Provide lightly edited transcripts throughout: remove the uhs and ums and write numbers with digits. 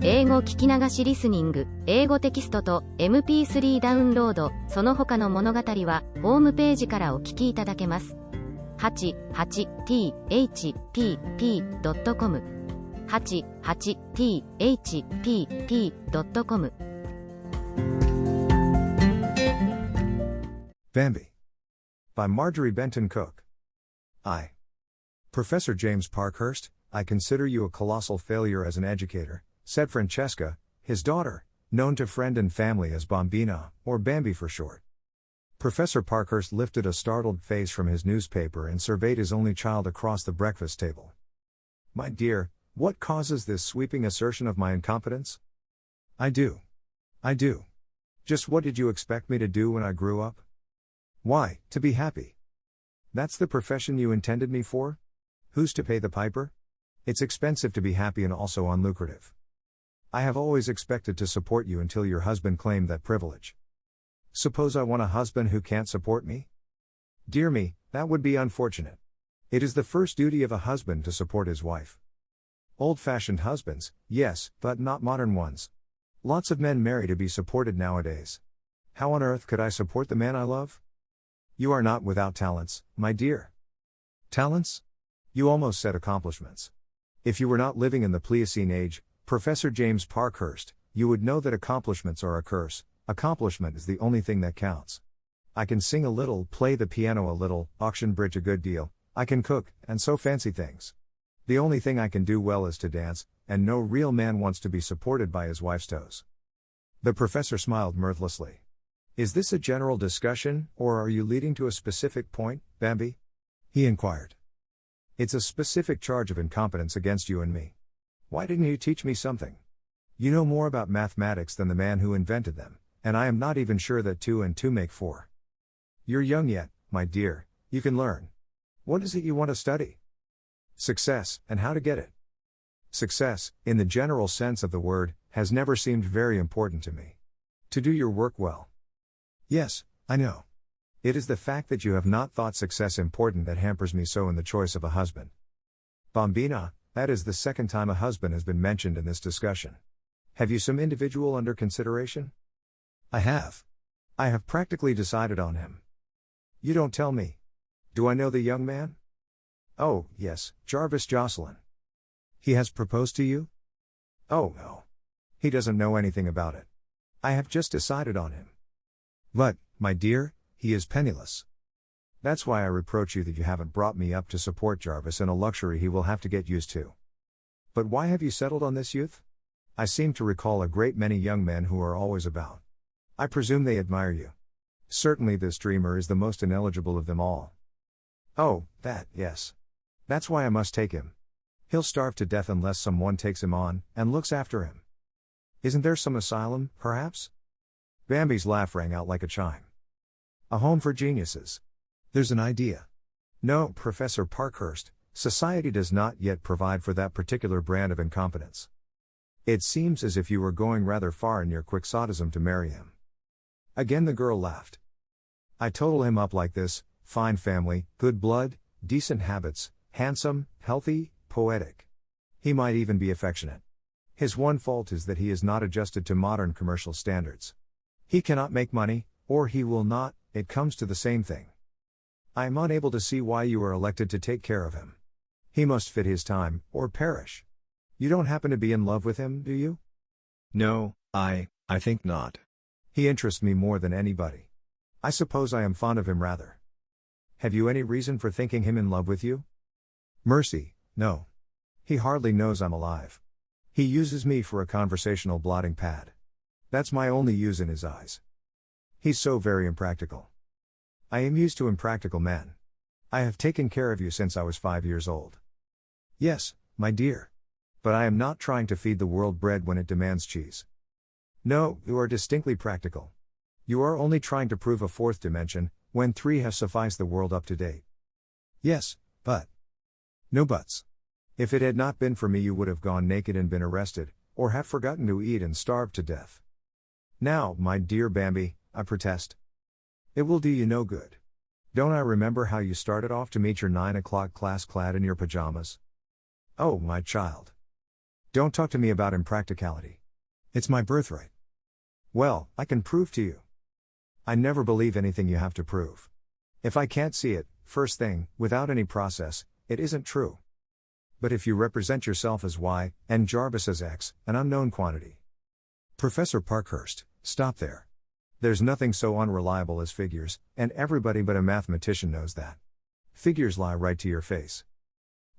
英語聞き流しリスニング、英語テキストと MP3 ダウンロード、その他の物語はホームページからお聞きいただけます。88thpp.com 88thpp.com Bambi. By Marjorie Benton Cook. Professor James Parkhurst, I consider you a colossal failure as an educator, said Francesca, his daughter, known to friend and family as Bambina, or Bambi for short. Professor Parkhurst lifted a startled face from his newspaper and surveyed his only child across the breakfast table. My dear, what causes this sweeping assertion of my incompetence? I do. Just what did you expect me to do when I grew up? Why, to be happy. That's the profession you intended me for? Who's to pay the piper? It's expensive to be happy and also unlucrative. I have always expected to support you until your husband claimed that privilege. Suppose I want a husband who can't support me? Dear me, that would be unfortunate. It is the first duty of a husband to support his wife. Old-fashioned husbands, yes, but not modern ones. Lots of men marry to be supported nowadays. How on earth could I support the man I love? You are not without talents, my dear. Talents? You almost said accomplishments. If you were not living in the Pliocene age, Professor James Parkhurst, you would know that accomplishments are a curse. Accomplishment is the only thing that counts. I can sing a little, play the piano a little, auction bridge a good deal, I can cook, and so fancy things. The only thing I can do well is to dance, and no real man wants to be supported by his wife's toes. The professor smiled mirthlessly. Is this a general discussion, or are you leading to a specific point, Bambi? He inquired. It's a specific charge of incompetence against you and me. Why didn't you teach me something? You know more about mathematics than the man who invented them, and I am not even sure that 2 and 2 make 4. You're young yet, my dear, you can learn. What is it you want to study? Success, and how to get it. Success, in the general sense of the word, has never seemed very important to me. To do your work well. Yes, I know. It is the fact that you have not thought success important that hampers me so in the choice of a husband. Bambina, that is the second time a husband has been mentioned in this discussion. Have you some individual under consideration? I have. I have practically decided on him. You don't tell me. Do I know the young man? Oh, yes, Jarvis Jocelyn. He has proposed to you? Oh, no. He doesn't know anything about it. I have just decided on him. But, my dear, he is penniless. That's why I reproach you that you haven't brought me up to support Jarvis in a luxury he will have to get used to. But why have you settled on this youth? I seem to recall a great many young men who are always about. I presume they admire you. Certainly this dreamer is the most ineligible of them all. Oh, yes. That's why I must take him. He'll starve to death unless someone takes him on, and looks after him. Isn't there some asylum, perhaps? Bambi's laugh rang out like a chime. A home for geniuses. There's an idea. No, Professor Parkhurst, society does not yet provide for that particular brand of incompetence. It seems as if you were going rather far in your quixotism to marry him. Again the girl laughed. I total him up like this: fine family, good blood, decent habits, handsome, healthy, poetic. He might even be affectionate. His one fault is that he is not adjusted to modern commercial standards. He cannot make money, or he will not, it comes to the same thing. I am unable to see why you are elected to take care of him. He must fit his time, or perish. You don't happen to be in love with him, do you? No, I think not. He interests me more than anybody. I suppose I am fond of him rather. Have you any reason for thinking him in love with you? Mercy, no. He hardly knows I'm alive. He uses me for a conversational blotting pad. That's my only use in his eyes. He's so very impractical. I am used to impractical men. I have taken care of you since I was 5 years old. Yes, my dear. But I am not trying to feed the world bread when it demands cheese. No, you are distinctly practical. You are only trying to prove a fourth dimension, when 3 have sufficed the world up to date. Yes, but. No buts. If it had not been for me you would have gone naked and been arrested, or have forgotten to eat and starved to death. Now, my dear Bambi, I protest. It will do you no good. Don't I remember how you started off to meet your 9 o'clock class clad in your pajamas? Oh, my child. Don't talk to me about impracticality. It's my birthright. Well, I can prove to you. I never believe anything you have to prove. If I can't see it, first thing, without any process, it isn't true. But if you represent yourself as Y, and Jarvis as X, an unknown quantity. Professor Parkhurst, stop there. There's nothing so unreliable as figures, and everybody but a mathematician knows that. Figures lie right to your face.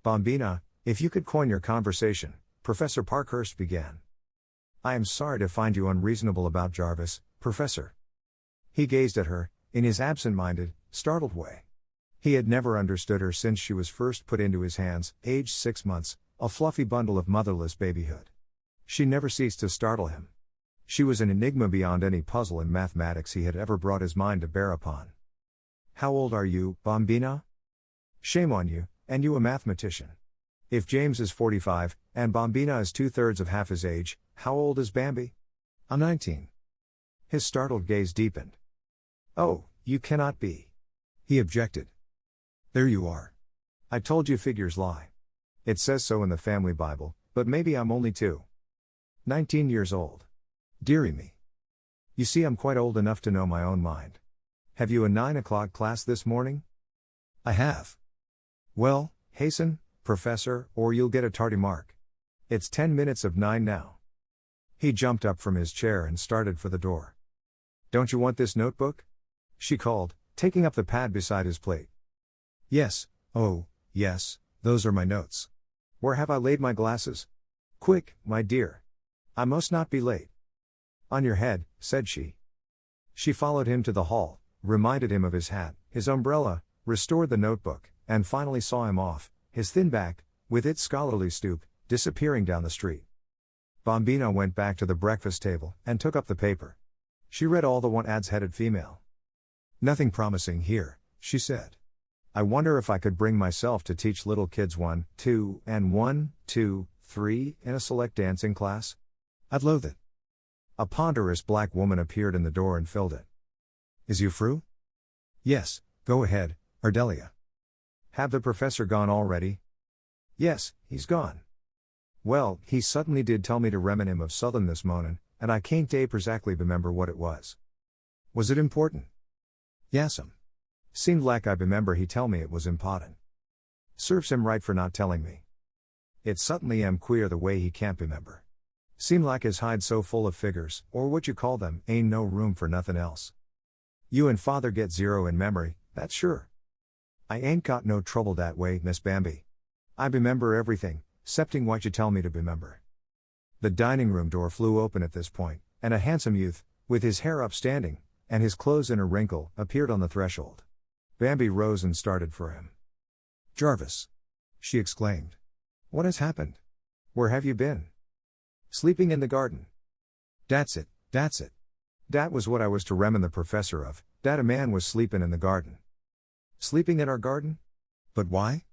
Bambina, if you could coin your conversation, Professor Parkhurst began. I am sorry to find you unreasonable about Jarvis, Professor. He gazed at her, in his absent-minded, startled way. He had never understood her since she was first put into his hands, aged 6 months, a fluffy bundle of motherless babyhood. She never ceased to startle him. She was an enigma beyond any puzzle in mathematics he had ever brought his mind to bear upon. How old are you, Bambina? Shame on you, and you a mathematician. If James is 45, and Bambina is 2/3 of half his age, how old is Bambi? I'm 19. His startled gaze deepened. Oh, you cannot be. He objected. There you are. I told you figures lie. It says so in the family Bible, but maybe I'm only 19 years old. Dearie me. You see, I'm quite old enough to know my own mind. Have you a 9 o'clock class this morning? I have. Well, hasten, Professor, or you'll get a tardy mark. It's 10 minutes of 9 now. He jumped up from his chair and started for the door. Don't you want this notebook? She called, taking up the pad beside his plate. Yes, oh, yes, those are my notes. Where have I laid my glasses? Quick, my dear. I must not be late. On your head, said she. She followed him to the hall, reminded him of his hat, his umbrella, restored the notebook, and finally saw him off, his thin back, with its scholarly stoop, disappearing down the street. Bambina went back to the breakfast table, and took up the paper. She read all the one ads headed female. Nothing promising here, she said. I wonder if I could bring myself to teach little kids 1, 2, and 1, 2, 3 in a select dancing class? I'd loathe it. A ponderous black woman appeared in the door and filled it. Is you through? Yes, go ahead, Ardelia. Have the professor gone already? Yes, he's gone. Well, he suddenly did tell me to remin him of Southern this mornin', and I can't exactly remember what it was. Was it important? Yes'm. Seemed like I remember he tell me it was important. Serves him right for not telling me. It suddenly am queer the way he can't remember. Seem like his hide so full of figures, or what you call them, ain't no room for nothing else. You and father get 0 in memory, that's sure. I ain't got no trouble that way, Miss Bambi. I remember everything, 'cepting what you tell me to remember. The dining room door flew open at this point, and a handsome youth, with his hair upstanding, and his clothes in a wrinkle, appeared on the threshold. Bambi rose and started for him. Jarvis! She exclaimed. What has happened? Where have you been? Sleeping in the garden. That's it, that's it. Dat was what I was to remin the professor of, dat a man was sleepin' in the garden. Sleeping in our garden? But why?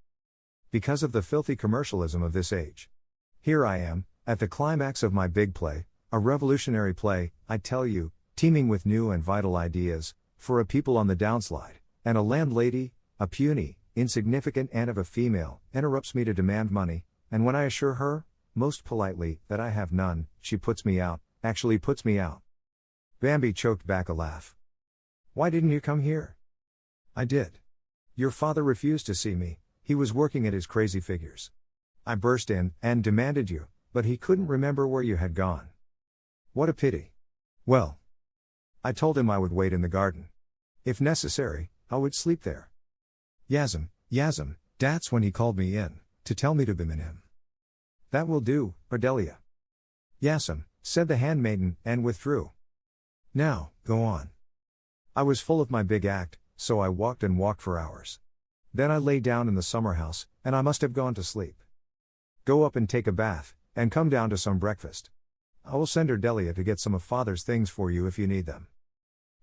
Because of the filthy commercialism of this age. Here I am, at the climax of my big play, a revolutionary play, I tell you, teeming with new and vital ideas, for a people on the downslide, and a landlady, a puny, insignificant aunt of a female, interrupts me to demand money, and when I assure her, most politely, that I have none, she puts me out, actually puts me out. Bambi choked back a laugh. Why didn't you come here? I did. Your father refused to see me, he was working at his crazy figures. I burst in, and demanded you, but he couldn't remember where you had gone. What a pity. Well, I told him I would wait in the garden. If necessary, I would sleep there. Yasm, that's when he called me in, to tell me to be in him. That will do, Ardelia. Yasm, said the handmaiden, and withdrew. Now, go on. I was full of my big act, so I walked and walked for hours. Then I lay down in the summer house, and I must have gone to sleep. Go up and take a bath, and come down to some breakfast. I will send Ardelia to get some of father's things for you if you need them.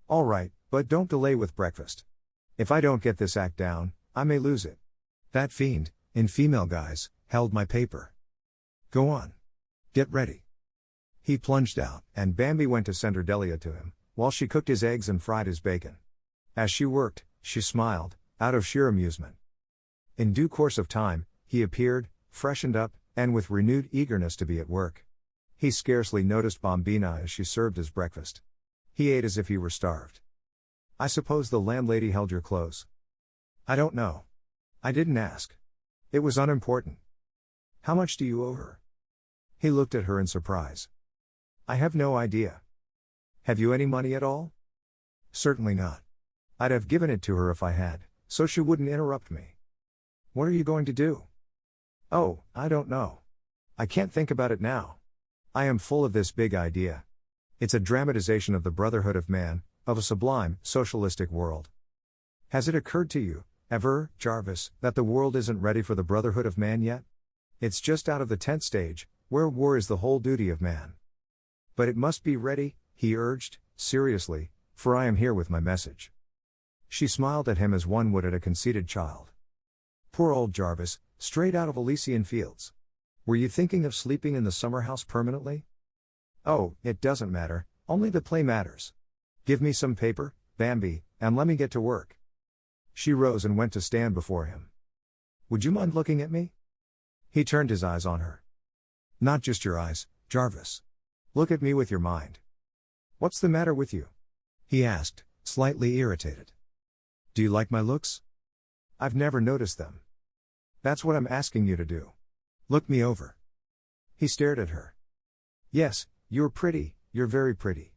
All right, but don't delay with breakfast. If I don't get this act down, I may lose it. That fiend, in female guise, held my paper. Go on. Get ready. He plunged out, and Bambi went to send Ardelia to him, while she cooked his eggs and fried his bacon. As she worked, she smiled, out of sheer amusement. In due course of time, he appeared, freshened up, and with renewed eagerness to be at work. He scarcely noticed Bambina as she served his breakfast. He ate as if he were starved. "I suppose the landlady held your clothes?" "I don't know. I didn't ask. It was unimportant." "How much do you owe her?" He looked at her in surprise. "I have no idea." "Have you any money at all?" "Certainly not. I'd have given it to her if I had, so she wouldn't interrupt me." "What are you going to do?" "Oh, I don't know. I can't think about it now. I am full of this big idea. It's a dramatization of the brotherhood of man, of a sublime, socialistic world. Has it occurred to you, ever, Jarvis, that the world isn't ready for the brotherhood of man yet? It's just out of the tent stage, where war is the whole duty of man. But it must be ready," he urged, seriously, "for I am here with my message." She smiled at him as one would at a conceited child. "Poor old Jarvis, straight out of Elysian fields. Were you thinking of sleeping in the summer house permanently?" "Oh, it doesn't matter, only the play matters. Give me some paper, Bambi, and let me get to work." She rose and went to stand before him. "Would you mind looking at me?" He turned his eyes on her. "Not just your eyes, Jarvis. Look at me with your mind." "What's the matter with you?" he asked, slightly irritated. "Do you like my looks?" "I've never noticed them." "That's what I'm asking you to do. Look me over." He stared at her. "Yes, you're pretty, you're very pretty.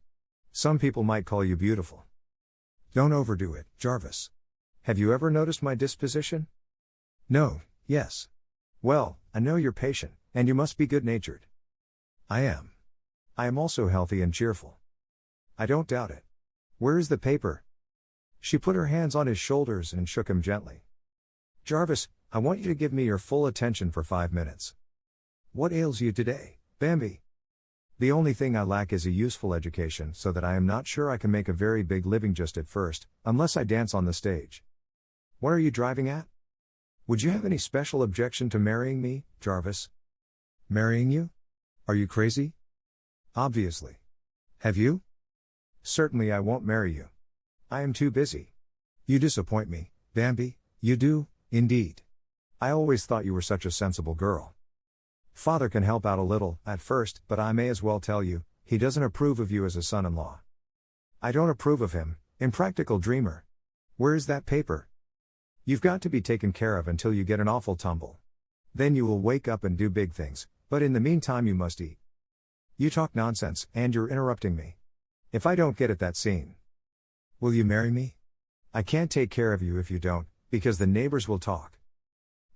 Some people might call you beautiful. Don't overdo it, Jarvis. Have you ever noticed my disposition?" "No, yes. Well, I know you're patient, and you must be good-natured." "I am. I am also healthy and cheerful." "I don't doubt it. Where is the paper?" She put her hands on his shoulders and shook him gently. "Jarvis, I want you to give me your full attention for 5 minutes. What ails you today, Bambi?" "The only thing I lack is a useful education, so that I am not sure I can make a very big living just at first, unless I dance on the stage." "What are you driving at?" "Would you have any special objection to marrying me, Jarvis?" "Marrying you? Are you crazy?" "Obviously. Have you?" "Certainly I won't marry you. I am too busy." "You disappoint me, Bambi, you do, indeed. I always thought you were such a sensible girl. Father can help out a little, at first, but I may as well tell you, he doesn't approve of you as a son-in-law." "I don't approve of him, impractical dreamer. Where is that paper?" "You've got to be taken care of until you get an awful tumble. Then you will wake up and do big things, but in the meantime you must eat." "You talk nonsense, and you're interrupting me. If I don't get at that scene." "Will you marry me?" "I can't take care of you if you don't, because the neighbors will talk."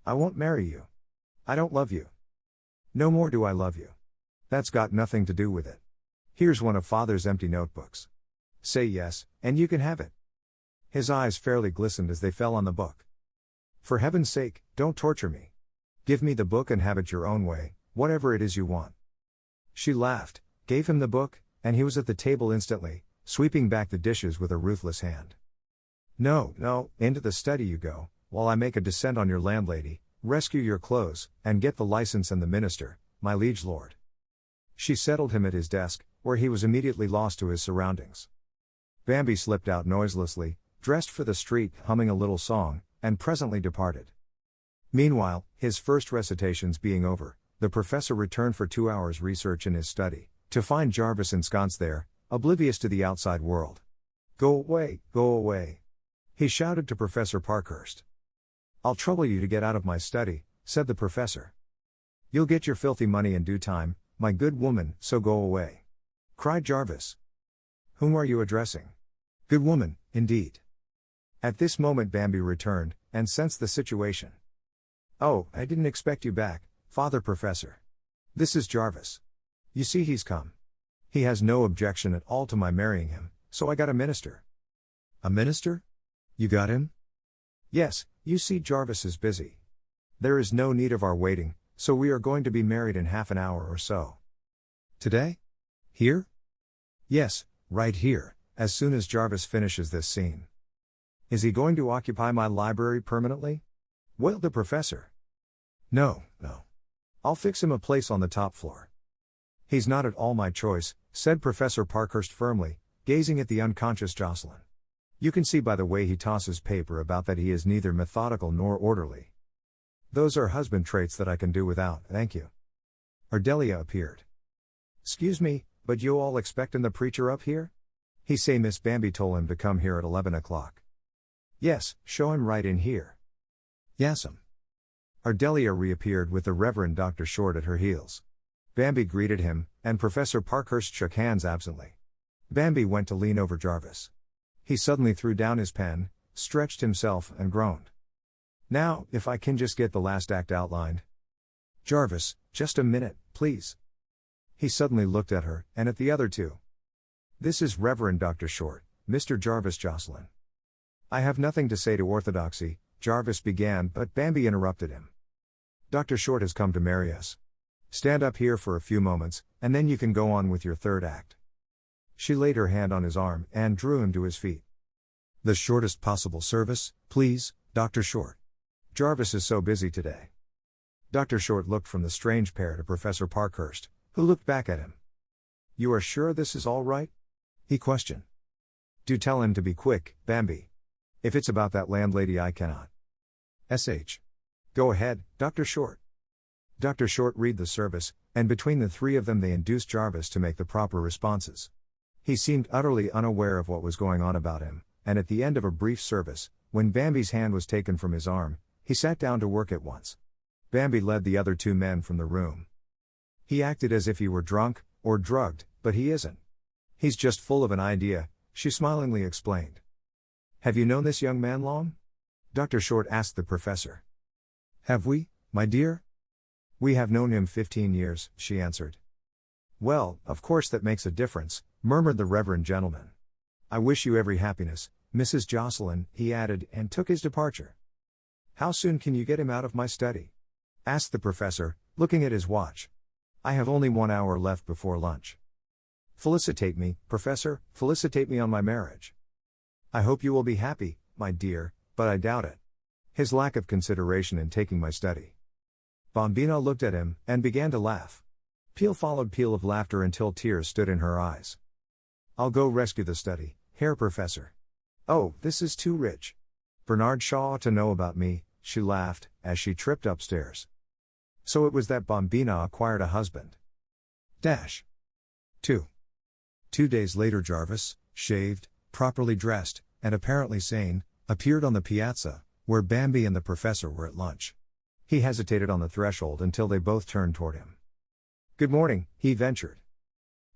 "I won't marry you. I don't love you." "No more do I love you. That's got nothing to do with it. Here's one of Father's empty notebooks. Say yes, and you can have it." His eyes fairly glistened as they fell on the book. "For heaven's sake, don't torture me. Give me the book and have it your own way, whatever it is you want." She laughed, gave him the book, and he was at the table instantly, sweeping back the dishes with a ruthless hand. No, into the study you go, while I make a descent on your landlady, rescue your clothes, and get the license and the minister, my liege lord." She settled him at his desk, where he was immediately lost to his surroundings. Bambi slipped out noiselessly, dressed for the street, humming a little song, and presently departed. Meanwhile, his first recitations being over, the professor returned for 2 hours' research in his study, to find Jarvis ensconced there, oblivious to the outside world. Go away," he shouted to Professor Parkhurst. "I'll trouble you to get out of my study," said the professor. "You'll get your filthy money in due time, my good woman, so go away," cried Jarvis. "Whom are you addressing? Good woman, indeed." At this moment Bambi returned, and sensed the situation. "Oh, I didn't expect you back, Father Professor. This is Jarvis. You see he's come. He has no objection at all to my marrying him, so I got a minister." "A minister? You got him?" "Yes, you see Jarvis is busy. There is no need of our waiting, so we are going to be married in half an hour or so." "Today? Here?" "Yes, right here, as soon as Jarvis finishes this scene." "Is he going to occupy my library permanently?" wailed the professor. No. I'll fix him a place on the top floor." "He's not at all my choice," said Professor Parkhurst firmly, gazing at the unconscious Jocelyn. "You can see by the way he tosses paper about that he is neither methodical nor orderly." Those are husband traits that I can do without, thank you. Ardelia appeared. Excuse me, but you all expectin' the preacher up here? He say Miss Bambi told him to come here at 11 o'clock. Yes, show him right in here. Yes'm. Ardelia reappeared with the Reverend Dr. Short at her heels. Bambi greeted him, and Professor Parkhurst shook hands absently. Bambi went to lean over Jarvis. He suddenly threw down his pen, stretched himself, and groaned. Now, if I can just get the last act outlined. Jarvis, just a minute, please. He suddenly looked at her, and at the other two. This is Reverend Dr. Short, Mr. Jarvis Jocelyn. I have nothing to say to orthodoxy, Jarvis began, but Bambi interrupted him. Dr. Short has come to marry us. Stand up here for a few moments, and then you can go on with your third act. She laid her hand on his arm and drew him to his feet. The shortest possible service, please, Dr. Short. Jarvis is so busy today. Dr. Short looked from the strange pair to Professor Parkhurst, who looked back at him. You are sure this is all right? He questioned. Do tell him to be quick, Bambi. If it's about that landlady I cannot. S.H. Go ahead, Dr. Short. Dr. Short read the service, and between the three of them they induced Jarvis to make the proper responses. He seemed utterly unaware of what was going on about him, and at the end of a brief service, when Bambi's hand was taken from his arm, he sat down to work at once. Bambi led the other two men from the room. He acted as if he were drunk, or drugged, but he isn't. He's just full of an idea, she smilingly explained. Have you known this young man long? Dr. Short asked the professor. Have we, my dear? We have known him 15 years, she answered. Well, of course that makes a difference, murmured the reverend gentleman. I wish you every happiness, Mrs. Jocelyn, he added, and took his departure. How soon can you get him out of my study? Asked the professor, looking at his watch. I have only 1 hour left before lunch. Felicitate me, Professor, felicitate me on my marriage. I hope you will be happy, my dear, but I doubt it. His lack of consideration in taking my study. Bambina looked at him, and began to laugh. Peal followed peal of laughter until tears stood in her eyes. I'll go rescue the study, Herr Professor. Oh, this is too rich. Bernard Shaw ought to know about me, she laughed, as she tripped upstairs. So it was that Bambina acquired a husband. 2. 2 days later Jarvis, shaved, properly dressed, and apparently sane, appeared on the piazza, where Bambi and the professor were at lunch. He hesitated on the threshold until they both turned toward him. Good morning, he ventured.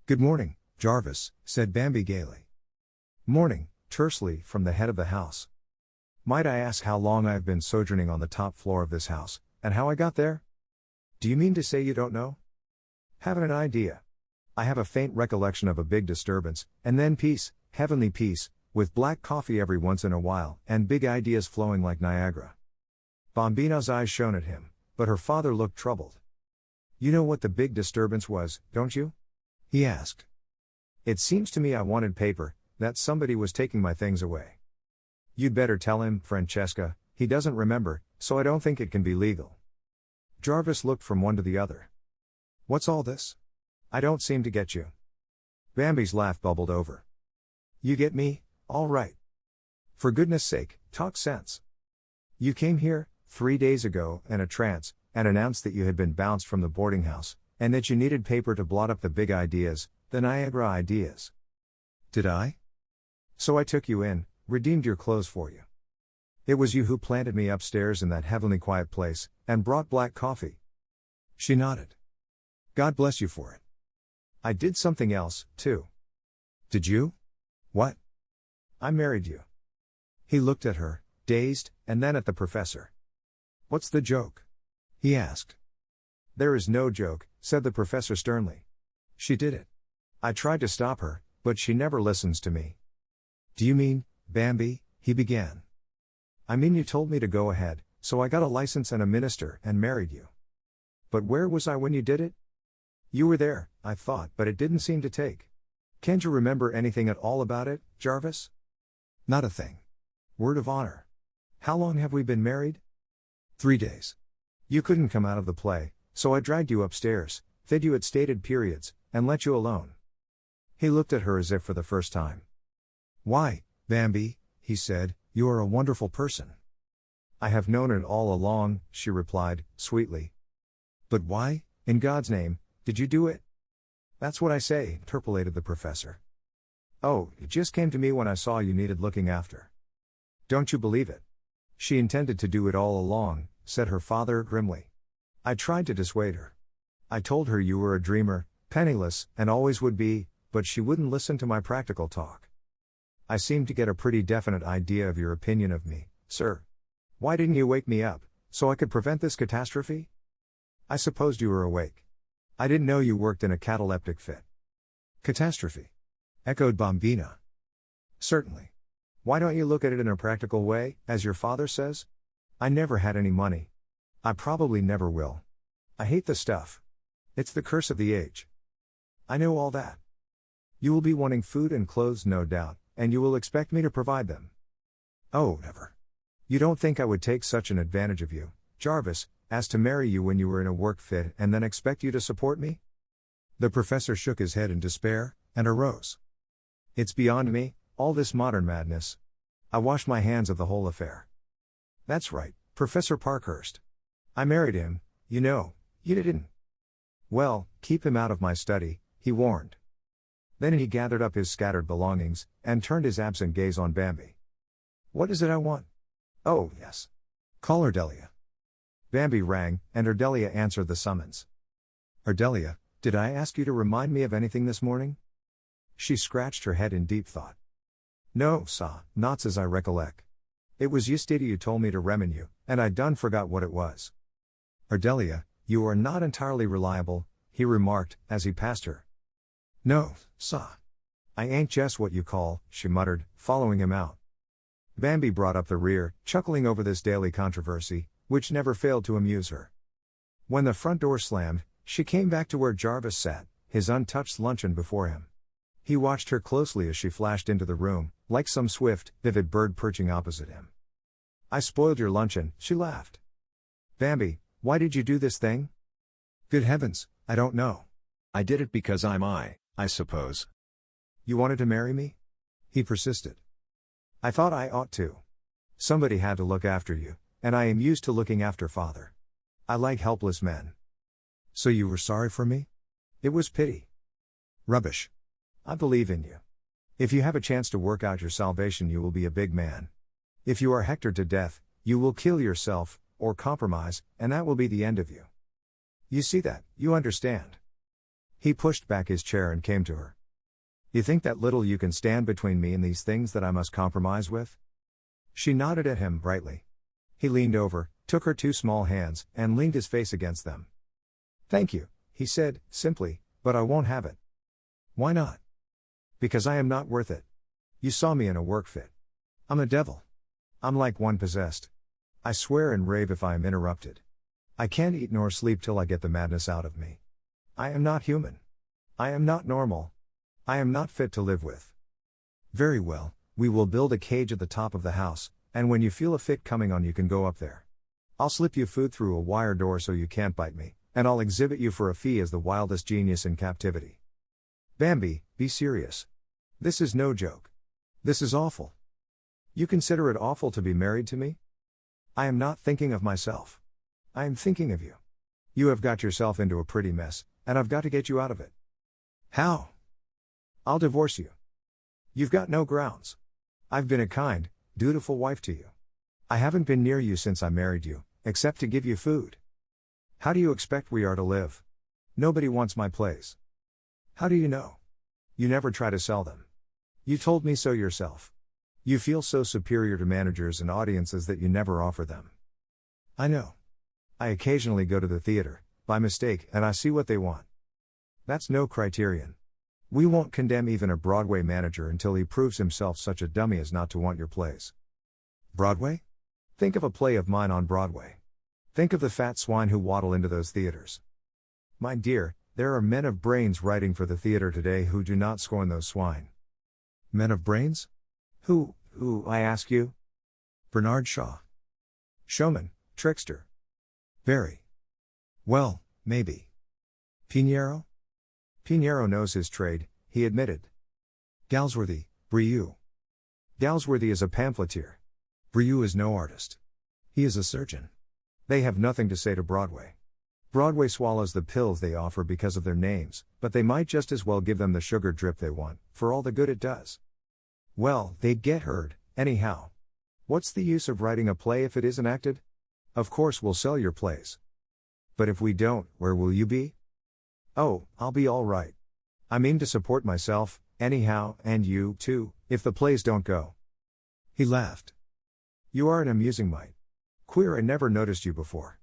Good morning, Jarvis, said Bambi gaily. Morning, tersely, from the head of the house. Might I ask how long I have been sojourning on the top floor of this house, and how I got there? Do you mean to say you don't know? Haven't an idea. I have a faint recollection of a big disturbance, and then peace, heavenly peace, with black coffee every once in a while, and big ideas flowing like Niagara. Bambina's eyes shone at him, but her father looked troubled. You know what the big disturbance was, don't you? He asked. It seems to me I wanted paper, that somebody was taking my things away. You'd better tell him, Francesca, he doesn't remember, so I don't think it can be legal. Jarvis looked from one to the other. What's all this? I don't seem to get you. Bambi's laugh bubbled over. You get me, all right. For goodness sake, talk sense. You came here, 3 days ago, in a trance, and announced that you had been bounced from the boarding house, and that you needed paper to blot up the big ideas, the Niagara ideas. Did I? So I took you in, redeemed your clothes for you. It was you who planted me upstairs in that heavenly quiet place, and brought black coffee. She nodded. God bless you for it. I did something else, too. Did you? What? I married you. He looked at her, dazed, and then at the professor. What's the joke? He asked. There is no joke, said the professor sternly. She did it. I tried to stop her, but she never listens to me. Do you mean, Bambi? He began. I mean you told me to go ahead, so I got a license and a minister and married you. But where was I when you did it? You were there, I thought, but it didn't seem to take. Can't you remember anything at all about it, Jarvis? Not a thing. Word of honor. How long have we been married? 3 days. You couldn't come out of the play, so I dragged you upstairs, fed you at stated periods, and let you alone. He looked at her as if for the first time. Why, Bambi, he said, you are a wonderful person. I have known it all along, she replied, sweetly. But why, in God's name, did you do it? That's what I say, interpolated the professor. Oh, it just came to me when I saw you needed looking after. Don't you believe it? She intended to do it all along, said her father grimly. I tried to dissuade her. I told her you were a dreamer, penniless, and always would be, but she wouldn't listen to my practical talk. I seemed to get a pretty definite idea of your opinion of me, sir. Why didn't you wake me up, so I could prevent this catastrophe? I supposed you were awake. I didn't know you worked in a cataleptic fit. Catastrophe, echoed Bambina. Certainly. Why don't you look at it in a practical way, as your father says? I never had any money. I probably never will. I hate the stuff. It's the curse of the age. I know all that. You will be wanting food and clothes, no doubt, and you will expect me to provide them. Oh, never. You don't think I would take such an advantage of you, Jarvis, as to marry you when you were in a work fit and then expect you to support me? The professor shook his head in despair, and arose. It's beyond me, all this modern madness. I wash my hands of the whole affair. That's right, Professor Parkhurst. I married him, you know, you didn't. Well, keep him out of my study, he warned. Then he gathered up his scattered belongings, and turned his absent gaze on Bambi. What is it I want? Oh, yes. Call Ardelia. Bambi rang, and Ardelia answered the summons. Ardelia, did I ask you to remind me of anything this morning? She scratched her head in deep thought. No, sa, not as I recollect. It was yesterday you told me to remin you, and I done forgot what it was. Ardelia, you are not entirely reliable, he remarked, as he passed her. No, sa. I ain't just what you call, she muttered, following him out. Bambi brought up the rear, chuckling over this daily controversy, which never failed to amuse her. When the front door slammed, she came back to where Jarvis sat, his untouched luncheon before him. He watched her closely as she flashed into the room, like some swift, vivid bird perching opposite him. I spoiled your luncheon, she laughed. Bambi, why did you do this thing? Good heavens, I don't know. I did it because I suppose. You wanted to marry me? He persisted. I thought I ought to. Somebody had to look after you, and I am used to looking after father. I like helpless men. So you were sorry for me? It was pity. Rubbish. I believe in you. If you have a chance to work out your salvation, you will be a big man. If you are hectored to death, you will kill yourself, or compromise, and that will be the end of you. You see that, you understand. He pushed back his chair and came to her. You think that little you can stand between me and these things that I must compromise with? She nodded at him brightly. He leaned over, took her two small hands, and leaned his face against them. Thank you, he said, simply, but I won't have it. Why not? Because I am not worth it. You saw me in a work fit. I'm a devil. I'm like one possessed. I swear and rave if I am interrupted. I can't eat nor sleep till I get the madness out of me. I am not human. I am not normal. I am not fit to live with. Very well, we will build a cage at the top of the house, and when you feel a fit coming on you can go up there. I'll slip you food through a wire door so you can't bite me, and I'll exhibit you for a fee as the wildest genius in captivity. Bambi, be serious. This is no joke. This is awful. You consider it awful to be married to me? I am not thinking of myself. I am thinking of you. You have got yourself into a pretty mess, and I've got to get you out of it. How? I'll divorce you. You've got no grounds. I've been a kind, dutiful wife to you. I haven't been near you since I married you, except to give you food. How do you expect we are to live? Nobody wants my plays. How do you know? You never try to sell them. You told me so yourself. You feel so superior to managers and audiences that you never offer them. I know. I occasionally go to the theater, by mistake, and I see what they want. That's no criterion. We won't condemn even a Broadway manager until he proves himself such a dummy as not to want your plays. Broadway? Think of a play of mine on Broadway. Think of the fat swine who waddle into those theaters. My dear, there are men of brains writing for the theater today who do not scorn those swine. Men of brains? Who, I ask you? Bernard Shaw. Showman, trickster. Very. Well, maybe. Pinheiro? Pinheiro knows his trade, he admitted. Galsworthy, Brieux. Galsworthy is a pamphleteer. Brieux is no artist. He is a surgeon. They have nothing to say to Broadway. Broadway swallows the pills they offer because of their names, but they might just as well give them the sugar drip they want, for all the good it does. Well, they'd get heard, anyhow. What's the use of writing a play if it isn't acted? Of course we'll sell your plays. But if we don't, where will you be? Oh, I'll be all right. I mean to support myself, anyhow, and you, too, if the plays don't go. He laughed. You are an amusing mite. Queer, I never noticed you before.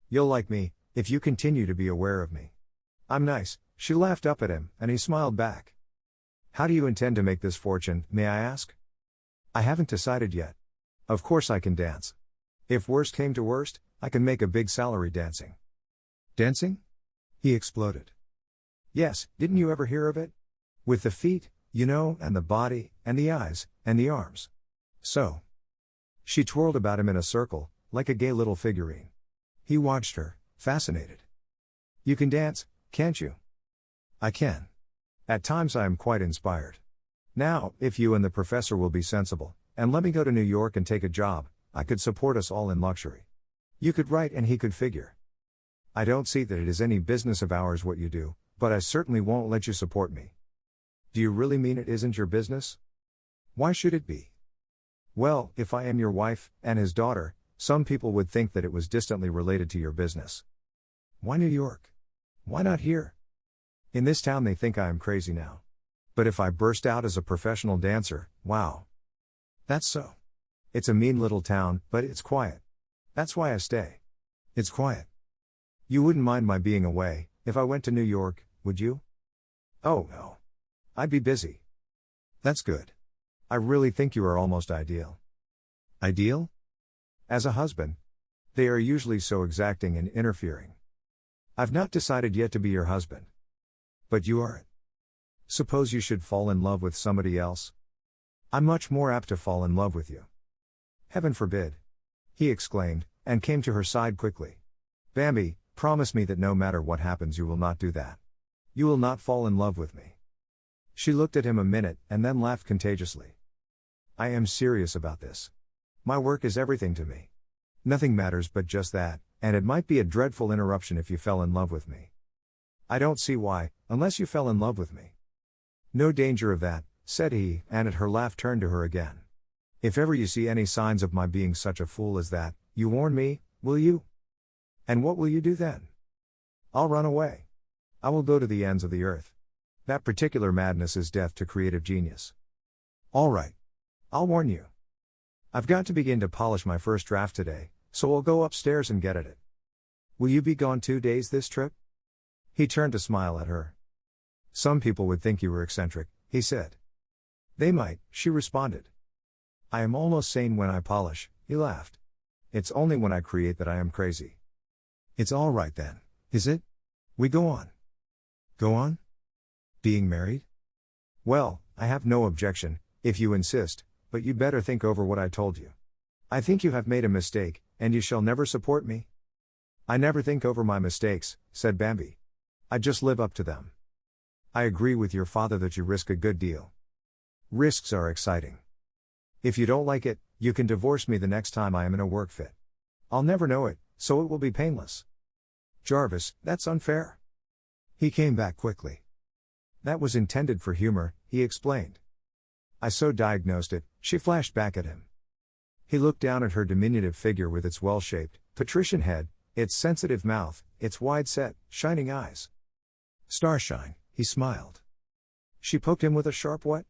You'll like me, if you continue to be aware of me. I'm nice, she laughed up at him, and he smiled back. How do you intend to make this fortune, may I ask? I haven't decided yet. Of course I can dance. If worst came to worst, I can make a big salary dancing. Dancing? He exploded. Yes, didn't you ever hear of it? With the feet, you know, and the body, and the eyes, and the arms. So. She twirled about him in a circle, like a gay little figurine. He watched her, fascinated. You can dance, can't you? I can. At times I am quite inspired. Now, if you and the professor will be sensible, and let me go to New York and take a job, I could support us all in luxury. You could write and he could figure. I don't see that it is any business of ours what you do, but I certainly won't let you support me. Do you really mean it isn't your business? Why should it be? Well, if I am your wife, and his daughter, some people would think that it was distantly related to your business. Why New York? Why not here? In this town they think I am crazy now. But if I burst out as a professional dancer, wow. That's so. It's a mean little town, but it's quiet. That's why I stay. It's quiet. You wouldn't mind my being away, if I went to New York, would you? Oh no. I'd be busy. That's good. I really think you are almost ideal. Ideal? As a husband. They are usually so exacting and interfering. I've not decided yet to be your husband. But you are it. Suppose you should fall in love with somebody else? I'm much more apt to fall in love with you. Heaven forbid. He exclaimed, and came to her side quickly. Bambi, promise me that no matter what happens you will not do that. You will not fall in love with me. She looked at him a minute, and then laughed contagiously. I am serious about this. My work is everything to me. Nothing matters but just that, and it might be a dreadful interruption if you fell in love with me. I don't see why, unless you fell in love with me. No danger of that, said he, and at her laugh turned to her again. If ever you see any signs of my being such a fool as that, you warn me, will you? And what will you do then? I'll run away. I will go to the ends of the earth. That particular madness is death to creative genius. All right. I'll warn you. I've got to begin to polish my first draft today, so I'll go upstairs and get at it. Will you be gone 2 days this trip? He turned to smile at her. Some people would think you were eccentric, he said. They might, she responded. I am almost sane when I polish, he laughed. It's only when I create that I am crazy. It's all right then, is it? We go on. Go on? Being married? Well, I have no objection, if you insist, but you'd better think over what I told you. I think you have made a mistake, and you shall never support me. I never think over my mistakes, said Bambi. I just live up to them. I agree with your father that you risk a good deal. Risks are exciting. If you don't like it, you can divorce me the next time I am in a work fit. I'll never know it, so it will be painless. Jarvis, that's unfair. He came back quickly. That was intended for humor, he explained. I so diagnosed it, she flashed back at him. He looked down at her diminutive figure with its well-shaped, patrician head, its sensitive mouth, its wide-set, shining eyes. Starshine, he smiled. She poked him with a sharp what?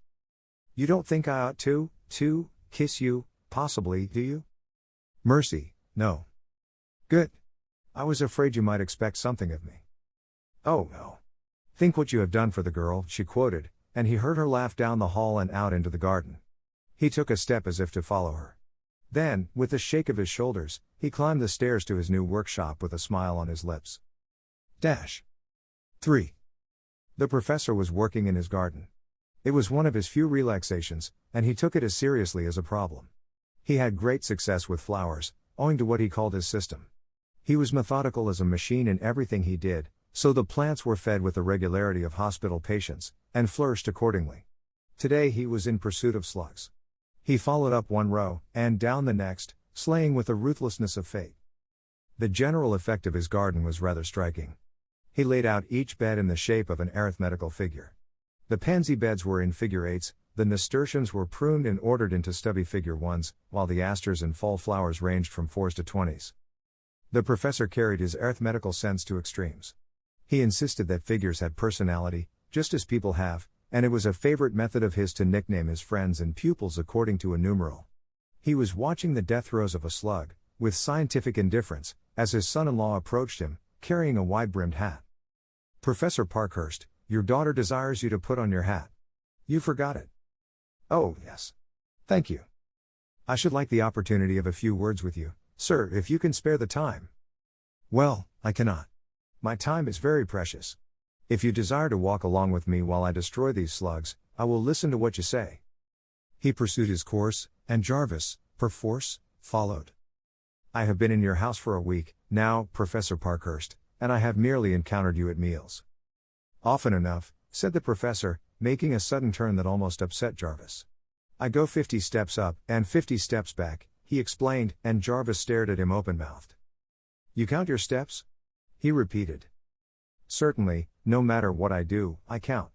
You don't think I ought to kiss you, possibly, do you? Mercy, no. Good. I was afraid you might expect something of me. Oh no. Think what you have done for the girl, she quoted, and he heard her laugh down the hall and out into the garden. He took a step as if to follow her. Then, with a shake of his shoulders, he climbed the stairs to his new workshop with a smile on his lips. 3. The professor was working in his garden. It was one of his few relaxations, and he took it as seriously as a problem. He had great success with flowers, owing to what he called his system. He was methodical as a machine in everything he did, so the plants were fed with the regularity of hospital patients, and flourished accordingly. Today he was in pursuit of slugs. He followed up one row, and down the next, slaying with the ruthlessness of fate. The general effect of his garden was rather striking. He laid out each bed in the shape of an arithmetical figure. The pansy beds were in figure eights, the nasturtiums were pruned and ordered into stubby figure ones, while the asters and fall flowers ranged from 4s to 20s. The professor carried his arithmetical sense to extremes. He insisted that figures had personality, just as people have, and it was a favorite method of his to nickname his friends and pupils according to a numeral. He was watching the death throes of a slug, with scientific indifference, as his son-in-law approached him, carrying a wide-brimmed hat. "Professor Parkhurst, your daughter desires you to put on your hat. You forgot it." "Oh, yes. Thank you. I should like the opportunity of a few words with you, sir, if you can spare the time." "Well, I cannot. My time is very precious. If you desire to walk along with me while I destroy these slugs, I will listen to what you say." He pursued his course, and Jarvis, perforce, followed. "I have been in your house for a week, now, Professor Parkhurst, and I have merely encountered you at meals." "Often enough," said the professor, making a sudden turn that almost upset Jarvis. "I go 50 steps up, and 50 steps back," he explained, and Jarvis stared at him open-mouthed. "You count your steps?" he repeated. "Certainly, no matter what I do, I count.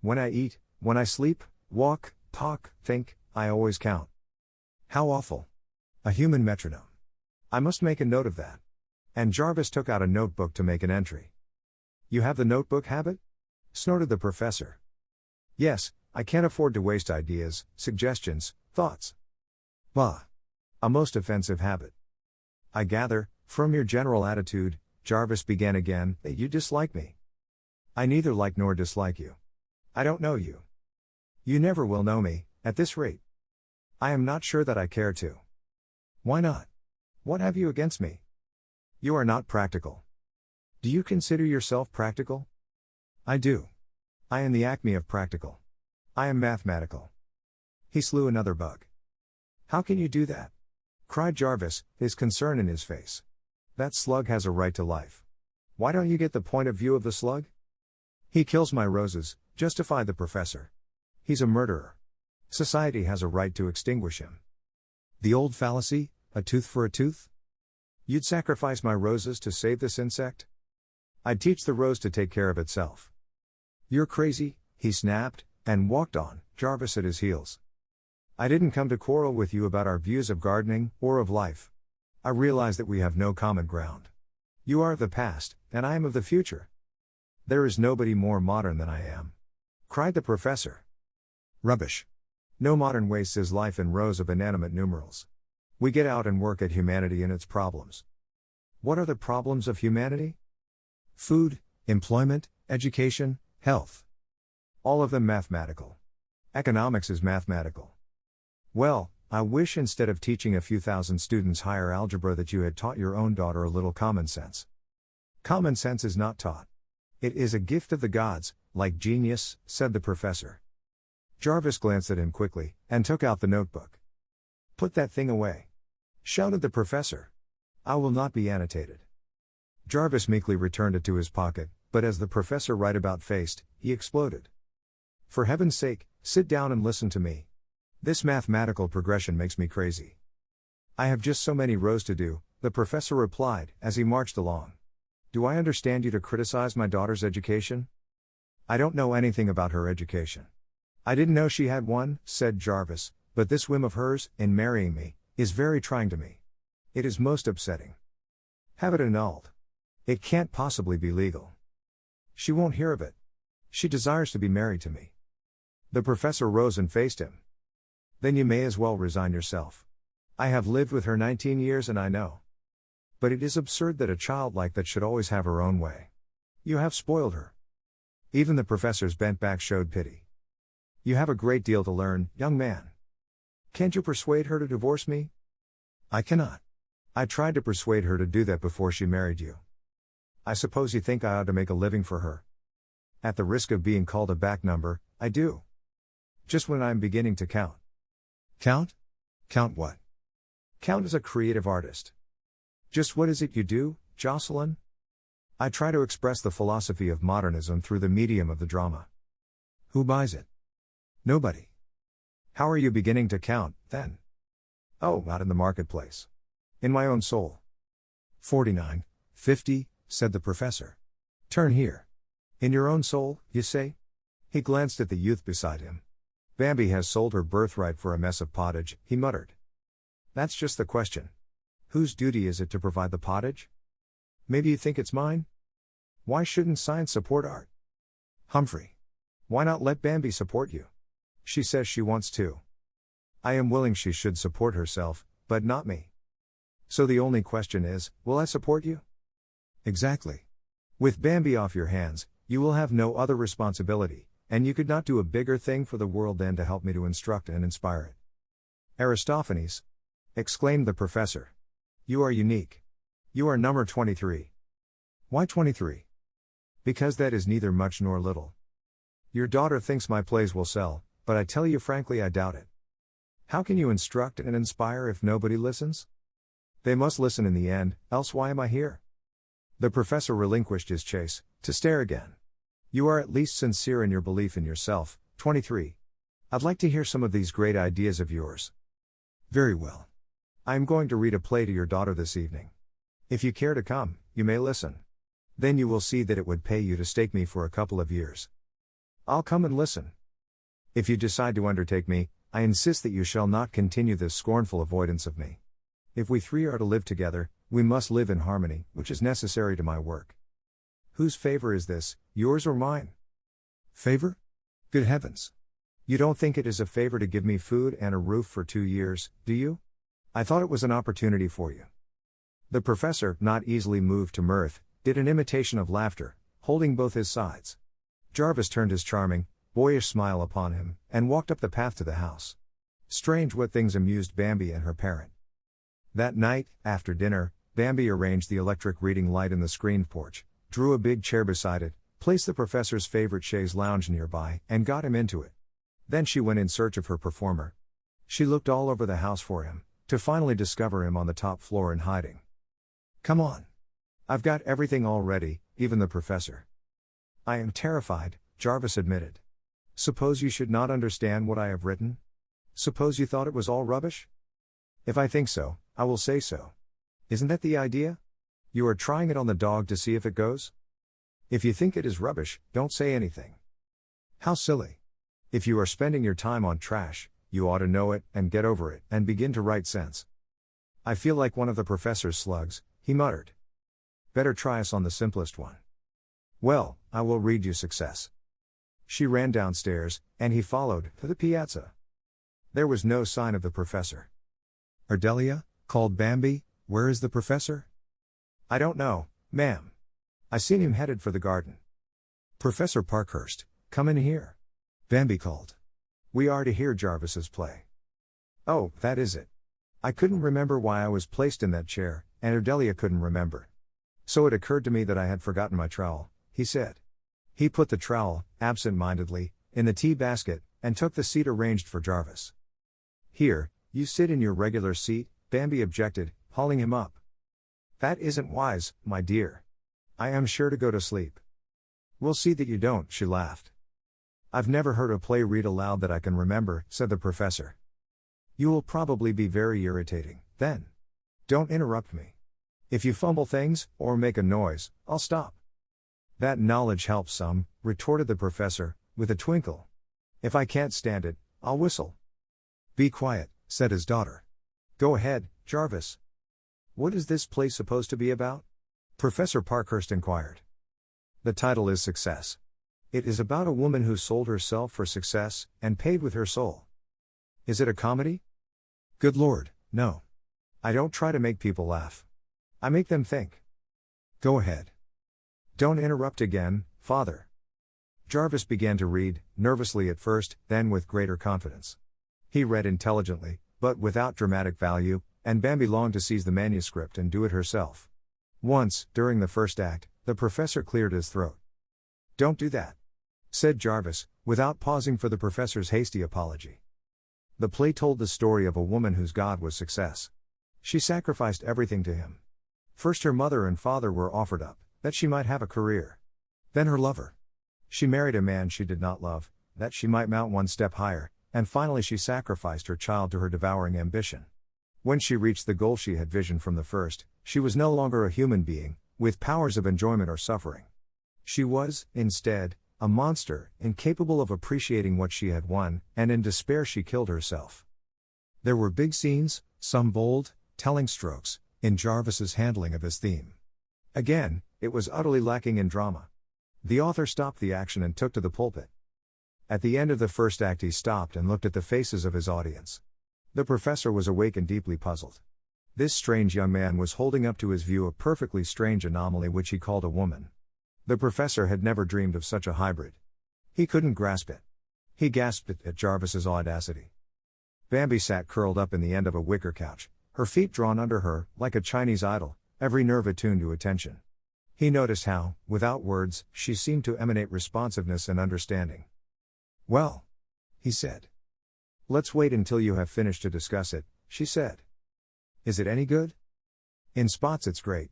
When I eat, when I sleep, walk, talk, think, I always count." "How awful. A human metronome. I must make a note of that." And Jarvis took out a notebook to make an entry. "You have the notebook habit?" snorted the professor. "Yes, I can't afford to waste ideas, suggestions, thoughts." "Bah! A most offensive habit. I gather, from your general attitude," Jarvis began again, "that you dislike me." "I neither like nor dislike you. I don't know you. You never will know me, at this rate. I am not sure that I care to." "Why not? What have you against me?" "You are not practical." "Do you consider yourself practical?" "I do. I am the acme of practical. I am mathematical." He slew another bug. "How can you do that?" cried Jarvis, his concern in his face. "That slug has a right to life. Why don't you get the point of view of the slug?" "He kills my roses," justified the professor. "He's a murderer. Society has a right to extinguish him." The old fallacy, a tooth for a tooth? "You'd sacrifice my roses to save this insect?" "I'd teach the rose to take care of itself." "You're crazy," he snapped, and walked on, Jarvis at his heels. "I didn't come to quarrel with you about our views of gardening, or of life. I realize that we have no common ground. You are of the past, and I am of the future. There is nobody more modern than I am," cried the professor. "Rubbish. No modern wastes his life in rows of inanimate numerals. We get out and work at humanity and its problems." "What are the problems of humanity?" "Food, employment, education, health. All of them mathematical. Economics is mathematical." "Well, I wish instead of teaching a few thousand students higher algebra that you had taught your own daughter a little common sense." "Common sense is not taught. It is a gift of the gods, like genius," said the professor. Jarvis glanced at him quickly, and took out the notebook. "Put that thing away," shouted the professor. "I will not be annotated." Jarvis meekly returned it to his pocket, but as the professor right about faced, he exploded. "For heaven's sake, sit down and listen to me. This mathematical progression makes me crazy." "I have just so many rows to do," the professor replied, as he marched along. "Do I understand you to criticize my daughter's education?" "I don't know anything about her education." "I didn't know she had one," said Jarvis, "but this whim of hers, in marrying me, is very trying to me. It is most upsetting. Have it annulled. It can't possibly be legal. She won't hear of it. She desires to be married to me." The professor rose and faced him. "Then you may as well resign yourself. I have lived with her 19 years and I know. But it is absurd that a child like that should always have her own way. You have spoiled her." Even the professor's bent back showed pity. "You have a great deal to learn, young man. Can't you persuade her to divorce me?" "I cannot. I tried to persuade her to do that before she married you." "I suppose you think I ought to make a living for her?" "At the risk of being called a back number, I do. Just when I'm beginning to count." "Count? Count what?" "Count as a creative artist." "Just what is it you do, Jocelyn?" "I try to express the philosophy of modernism through the medium of the drama." "Who buys it?" "Nobody." "How are you beginning to count, then?" "Oh, out in the marketplace. In my own soul. 49, 50, said the professor. Turn here. In your own soul, you say? He glanced at the youth beside him. Bambi has sold her birthright for a mess of pottage, he muttered. That's just the question. Whose duty is it to provide the pottage? Maybe you think it's mine? Why shouldn't science support art? Humphrey. Why not let Bambi support you? She says she wants to. I am willing she should support herself, but not me. So the only question is, will I support you? Exactly. With Bambi off your hands, you will have no other responsibility, and you could not do a bigger thing for the world than to help me to instruct and inspire it. Aristophanes! Exclaimed the professor. You are unique. You are number 23. Why 23? Because that is neither much nor little. Your daughter thinks my plays will sell, but I tell you frankly I doubt it. How can you instruct and inspire if nobody listens? They must listen in the end, else why am I here? The professor relinquished his chase, to stare again. You are at least sincere in your belief in yourself. 23. I'd like to hear some of these great ideas of yours. Very well. I am going to read a play to your daughter this evening. If you care to come, you may listen. Then you will see that it would pay you to stake me for a couple of years. I'll come and listen. If you decide to undertake me, I insist that you shall not continue this scornful avoidance of me. If we three are to live together, we must live in harmony, which is necessary to my work. Whose favor is this, yours or mine? Favor? Good heavens! You don't think it is a favor to give me food and a roof for 2 years, do you? I thought it was an opportunity for you. The professor, not easily moved to mirth, did an imitation of laughter, holding both his sides. Jarvis turned his charming, boyish smile upon him, and walked up the path to the house. Strange what things amused Bambi and her parent. That night, after dinner, Bambi arranged the electric reading light in the screened porch, drew a big chair beside it, placed the professor's favorite chaise lounge nearby, and got him into it. Then she went in search of her performer. She looked all over the house for him, to finally discover him on the top floor in hiding. Come on. I've got everything all ready, even the professor. I am terrified, Jarvis admitted. Suppose you should not understand what I have written? Suppose you thought it was all rubbish? If I think so, I will say so. Isn't that the idea? You are trying it on the dog to see if it goes? If you think it is rubbish, don't say anything. How silly. If you are spending your time on trash, you ought to know it, and get over it, and begin to write sense. I feel like one of the professor's slugs, he muttered. Better try us on the simplest one. Well, I will read you success. She ran downstairs, and he followed, to the piazza. There was no sign of the professor. Ardelia, called Bambi, where is the professor? I don't know, ma'am. I seen him headed for the garden. Professor Parkhurst, come in here. Bambi called. We are to hear Jarvis's play. Oh, that is it. I couldn't remember why I was placed in that chair, and Ardelia couldn't remember. So it occurred to me that I had forgotten my trowel, he said. He put the trowel, absent-mindedly, in the tea basket, and took the seat arranged for Jarvis. Here, you sit in your regular seat, Bambi objected, hauling him up. That isn't wise, my dear. I am sure to go to sleep. We'll see that you don't, she laughed. I've never heard a play read aloud that I can remember, said the professor. You will probably be very irritating, then. Don't interrupt me. If you fumble things, or make a noise, I'll stop. That knowledge helps some, retorted the professor, with a twinkle. If I can't stand it, I'll whistle. Be quiet, said his daughter. Go ahead, Jarvis. What is this play supposed to be about? Professor Parkhurst inquired. The title is Success. It is about a woman who sold herself for success, and paid with her soul. Is it a comedy? Good Lord, no. I don't try to make people laugh. I make them think. Go ahead. Don't interrupt again, father. Jarvis began to read, nervously at first, then with greater confidence. He read intelligently, but without dramatic value, and Bambi longed to seize the manuscript and do it herself. Once, during the first act, the professor cleared his throat. Don't do that, said Jarvis, without pausing for the professor's hasty apology. The play told the story of a woman whose God was success. She sacrificed everything to him. First her mother and father were offered up, that she might have a career. Then her lover. She married a man she did not love, that she might mount one step higher, and finally she sacrificed her child to her devouring ambition. When she reached the goal she had visioned from the first, she was no longer a human being, with powers of enjoyment or suffering. She was, instead, a monster, incapable of appreciating what she had won, and in despair she killed herself. There were big scenes, some bold, telling strokes, in Jarvis's handling of his theme. Again, it was utterly lacking in drama. The author stopped the action and took to the pulpit. At the end of the first act he stopped and looked at the faces of his audience. The professor was awake and deeply puzzled. This strange young man was holding up to his view a perfectly strange anomaly which he called a woman. The professor had never dreamed of such a hybrid. He couldn't grasp it. He gasped at Jarvis's audacity. Bambi sat curled up in the end of a wicker couch, her feet drawn under her, like a Chinese idol, every nerve attuned to attention. He noticed how, without words, she seemed to emanate responsiveness and understanding. "Well," he said. "Let's wait until you have finished to discuss it," she said. "Is it any good?" "In spots it's great.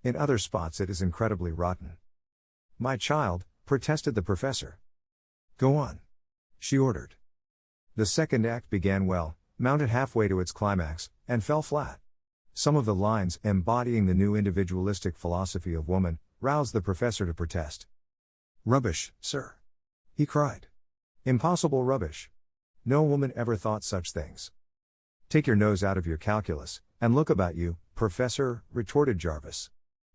In other spots it is incredibly rotten." "My child," protested the professor. "Go on," she ordered. The second act began well, mounted halfway to its climax, and fell flat. Some of the lines, embodying the new individualistic philosophy of woman, roused the professor to protest. "Rubbish, sir!" he cried. "Impossible rubbish. No woman ever thought such things." "Take your nose out of your calculus, and look about you, professor," retorted Jarvis.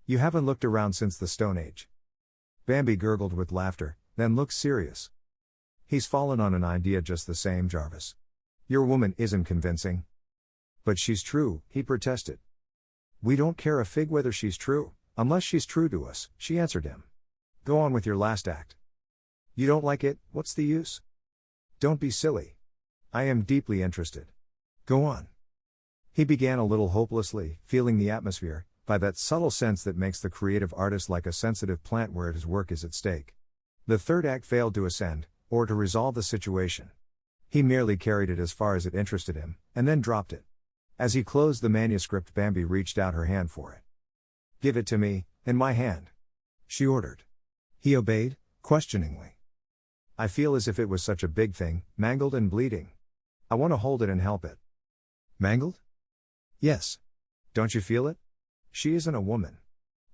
"You haven't looked around since the Stone Age." Bambi gurgled with laughter, then looked serious. "He's fallen on an idea just the same, Jarvis. Your woman isn't convincing." "But she's true," he protested. "We don't care a fig whether she's true, unless she's true to us," she answered him. "Go on with your last act." "You don't like it, what's the use?" "Don't be silly. I am deeply interested. Go on." He began a little hopelessly, feeling the atmosphere, by that subtle sense that makes the creative artist like a sensitive plant where his work is at stake. The third act failed to ascend, or to resolve the situation. He merely carried it as far as it interested him, and then dropped it. As he closed the manuscript, Bambi reached out her hand for it. "Give it to me, in my hand," she ordered. He obeyed, questioningly. "I feel as if it was such a big thing, mangled and bleeding. I want to hold it and help it." "Mangled?" "Yes. Don't you feel it? She isn't a woman.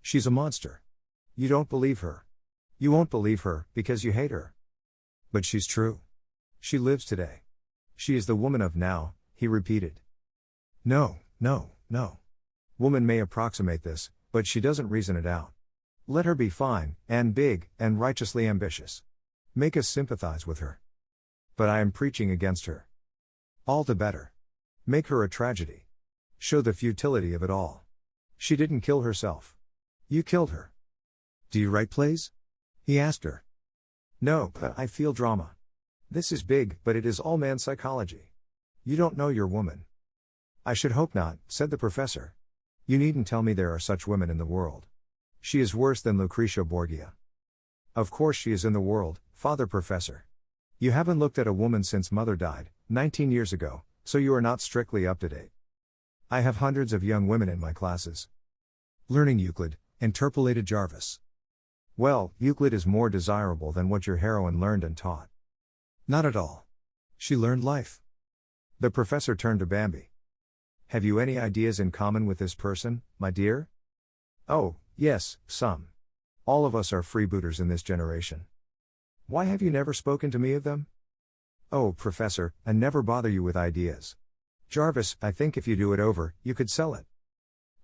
She's a monster. You don't believe her. You won't believe her, because you hate her. But she's true. She lives today. She is the woman of now," he repeated. "No, no, no. Woman may approximate this, but she doesn't reason it out. Let her be fine, and big, and righteously ambitious. Make us sympathize with her. But I am preaching against her. All the better. Make her a tragedy. Show the futility of it all. She didn't kill herself. You killed her." "Do you write plays?" he asked her. "No, but I feel drama. This is big, but it is all man psychology. You don't know your woman." "I should hope not," said the professor. "You needn't tell me there are such women in the world. She is worse than Lucretia Borgia." "Of course she is in the world, Father Professor. You haven't looked at a woman since Mother died, 19 years ago, so you are not strictly up to date. I have hundreds of young women in my classes." "Learning Euclid," interpolated Jarvis. "Well, Euclid is more desirable than what your heroine learned and taught." "Not at all. She learned life." The professor turned to Bambi. "Have you any ideas in common with this person, my dear?" "Oh, yes, some. All of us are freebooters in this generation." "Why have you never spoken to me of them?" "Oh, Professor, I never bother you with ideas. Jarvis, I think if you do it over, you could sell it.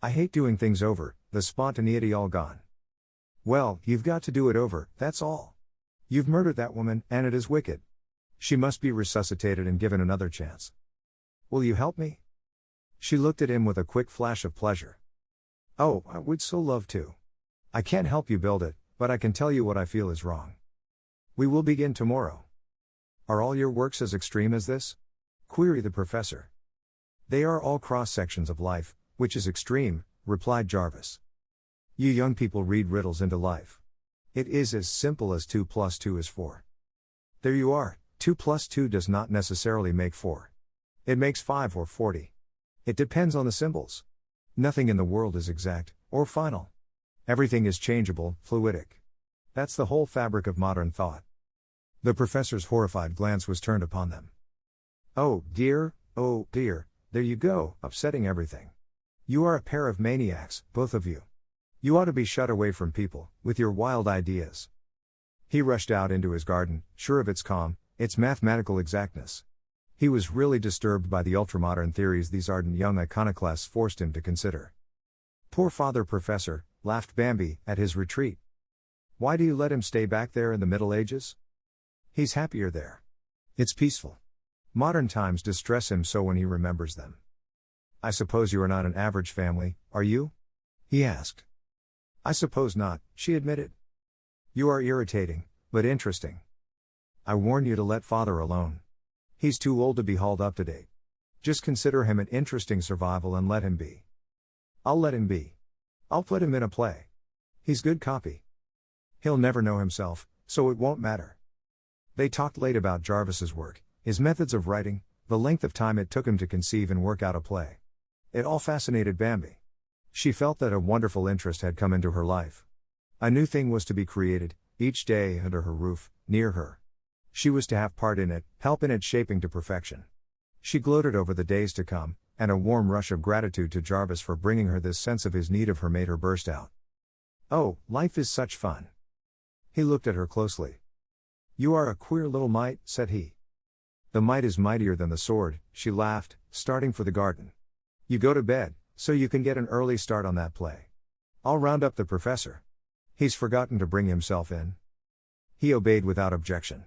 I hate doing things over, the spontaneity all gone." "Well, you've got to do it over, that's all. You've murdered that woman, and it is wicked. She must be resuscitated and given another chance. Will you help me?" She looked at him with a quick flash of pleasure. "Oh, I would so love to. I can't help you build it, but I can tell you what I feel is wrong. We will begin tomorrow." "Are all your works as extreme as this?" queried the professor. "They are all cross-sections of life, which is extreme," replied Jarvis. "You young people read riddles into life. It is as simple as 2 + 2 is 4. There you are, 2 + 2 does not necessarily make 4. It makes 5 or 40. It depends on the symbols. Nothing in the world is exact, or final. Everything is changeable, fluidic. That's the whole fabric of modern thought." The professor's horrified glance was turned upon them. Oh dear, There you go, upsetting everything. You are a pair of maniacs, both of you. You ought to be shut away from people, with your wild ideas. He rushed out into his garden, sure of its calm, its mathematical exactness. He was really disturbed by the ultramodern theories these ardent young iconoclasts forced him to consider. Poor Father Professor, laughed Bambi, at his retreat. Why do you let him stay back there in the Middle Ages? He's happier there. It's peaceful. Modern times distress him so when he remembers them. I suppose you are not an average family, are you? He asked. I suppose not, she admitted. You are irritating, but interesting. I warn you to let Father alone. He's too old to be hauled up to date. Just consider him an interesting survival and let him be. I'll let him be. I'll put him in a play. He's good copy. He'll never know himself, so it won't matter. They talked late about Jarvis's work, his methods of writing, the length of time it took him to conceive and work out a play. It all fascinated Bambi. She felt that a wonderful interest had come into her life. A new thing was to be created, each day under her roof, near her. She was to have part in it, help in its shaping to perfection. She gloated over the days to come, and a warm rush of gratitude to Jarvis for bringing her this sense of his need of her made her burst out. Oh, life is such fun. He looked at her closely. You are a queer little mite, said he. The mite is mightier than the sword, she laughed, starting for the garden. You go to bed, so you can get an early start on that play. I'll round up the professor. He's forgotten to bring himself in. He obeyed without objection.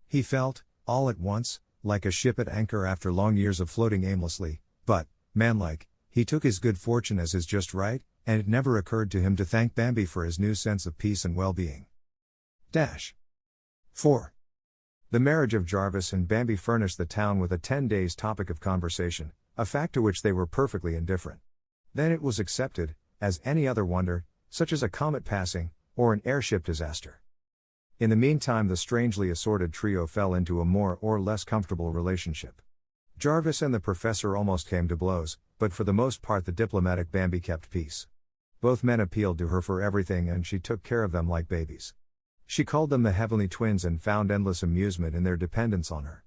He felt, all at once, like a ship at anchor after long years of floating aimlessly, but, manlike, he took his good fortune as his just right, and it never occurred to him to thank Bambi for his new sense of peace and well-being. 4. The marriage of Jarvis and Bambi furnished the town with a 10 days topic of conversation, a fact to which they were perfectly indifferent. Then it was accepted, as any other wonder, such as a comet passing, or an airship disaster. In the meantime the strangely assorted trio fell into a more or less comfortable relationship. Jarvis and the professor almost came to blows, but for the most part the diplomatic Bambi kept peace. Both men appealed to her for everything and she took care of them like babies. She called them the Heavenly Twins and found endless amusement in their dependence on her.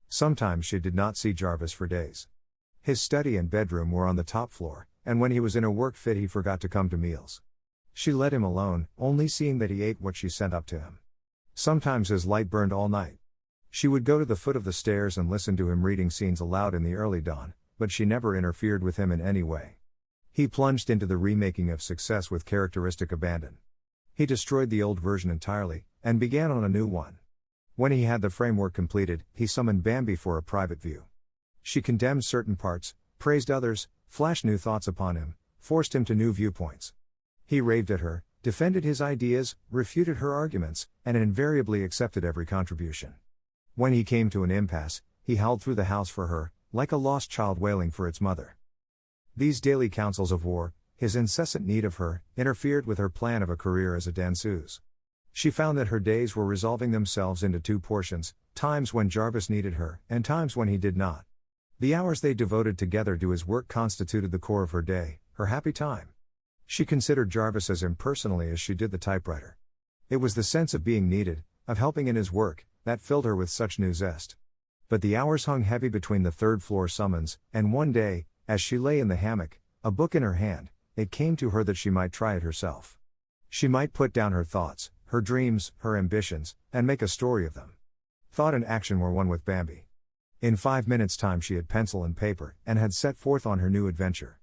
Sometimes she did not see Jarvis for days. His study and bedroom were on the top floor, and when he was in a work fit he forgot to come to meals. She let him alone, only seeing that he ate what she sent up to him. Sometimes his light burned all night. She would go to the foot of the stairs and listen to him reading scenes aloud in the early dawn, but she never interfered with him in any way. He plunged into the remaking of success with characteristic abandon. He destroyed the old version entirely, and began on a new one. When he had the framework completed, he summoned Bambi for a private view. She condemned certain parts, praised others, flashed new thoughts upon him, forced him to new viewpoints. He raved at her, defended his ideas, refuted her arguments, and invariably accepted every contribution. When he came to an impasse, he howled through the house for her, like a lost child wailing for its mother. These daily councils of war, his incessant need of her, interfered with her plan of a career as a danseuse. She found that her days were resolving themselves into two portions, times when Jarvis needed her, and times when he did not. The hours they devoted together to his work constituted the core of her day, her happy time. She considered Jarvis as impersonally as she did the typewriter. It was the sense of being needed, of helping in his work, that filled her with such new zest. But the hours hung heavy between the third-floor summons, and one day, as she lay in the hammock, a book in her hand, it came to her that she might try it herself. She might put down her thoughts, her dreams, her ambitions, and make a story of them. Thought and action were one with Bambi. In 5 minutes' time she had pencil and paper, and had set forth on her new adventure.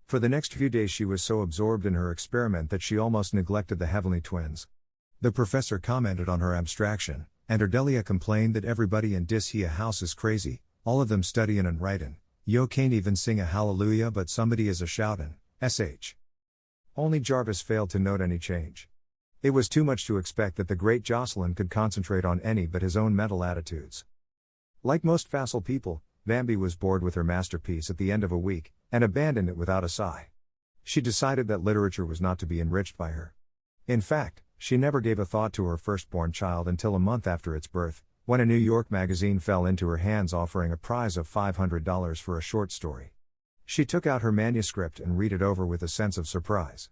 For the next few days she was so absorbed in her experiment that she almost neglected the Heavenly Twins. The professor commented on her abstraction, and Ardelia complained that everybody in dis hia house is crazy, all of them studyin' and writin', yo can't even sing a hallelujah but somebody is a shoutin', sh. Only Jarvis failed to note any change. It was too much to expect that the great Jocelyn could concentrate on any but his own mental attitudes. Like most facile people, Bambi was bored with her masterpiece at the end of a week, and abandoned it without a sigh. She decided that literature was not to be enriched by her. In fact, she never gave a thought to her firstborn child until a month after its birth, when a New York magazine fell into her hands offering a prize of $500 for a short story. She took out her manuscript and read it over with a sense of surprise.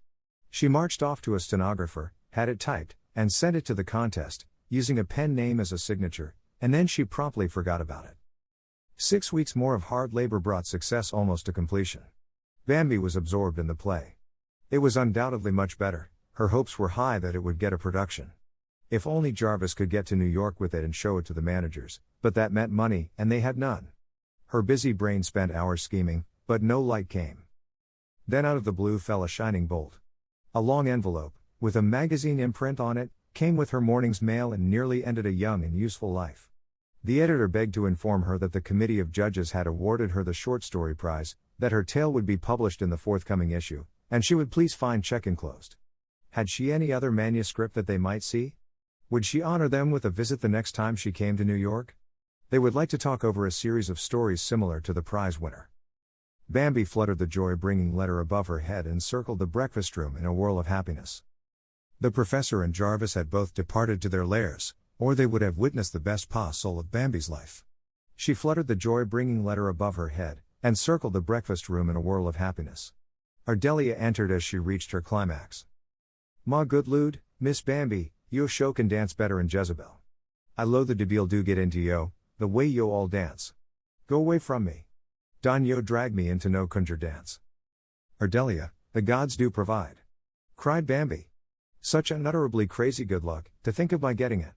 She marched off to a stenographer, had it typed, and sent it to the contest, using a pen name as a signature, and then she promptly forgot about it. 6 weeks more of hard labor brought success almost to completion. Bambi was absorbed in the play. It was undoubtedly much better. Her hopes were high that it would get a production. If only Jarvis could get to New York with it and show it to the managers, but that meant money, and they had none. Her busy brain spent hours scheming, but no light came. Then out of the blue fell a shining bolt. A long envelope, with a magazine imprint on it, came with her morning's mail and nearly ended a young and useful life. The editor begged to inform her that the committee of judges had awarded her the short story prize, that her tale would be published in the forthcoming issue, and she would please find check enclosed. Had she any other manuscript that they might see? Would she honor them with a visit the next time she came to New York? They would like to talk over a series of stories similar to the prize winner. Bambi fluttered the joy-bringing letter above her head and circled the breakfast room in a whirl of happiness. The professor and Jarvis had both departed to their lairs, or they would have witnessed the best pas-seul of Bambi's life. She fluttered the joy-bringing letter above her head, and circled the breakfast room in a whirl of happiness. Ardelia entered as she reached her climax. "Ma good lud, Miss Bambi, yo show can dance better in Jezebel. I lo the debil do get into yo, the way yo all dance. Go away from me. Don yo drag me into no conjure dance." "Ardelia, the gods do provide," cried Bambi. "Such unutterably crazy good luck, to think of my getting it.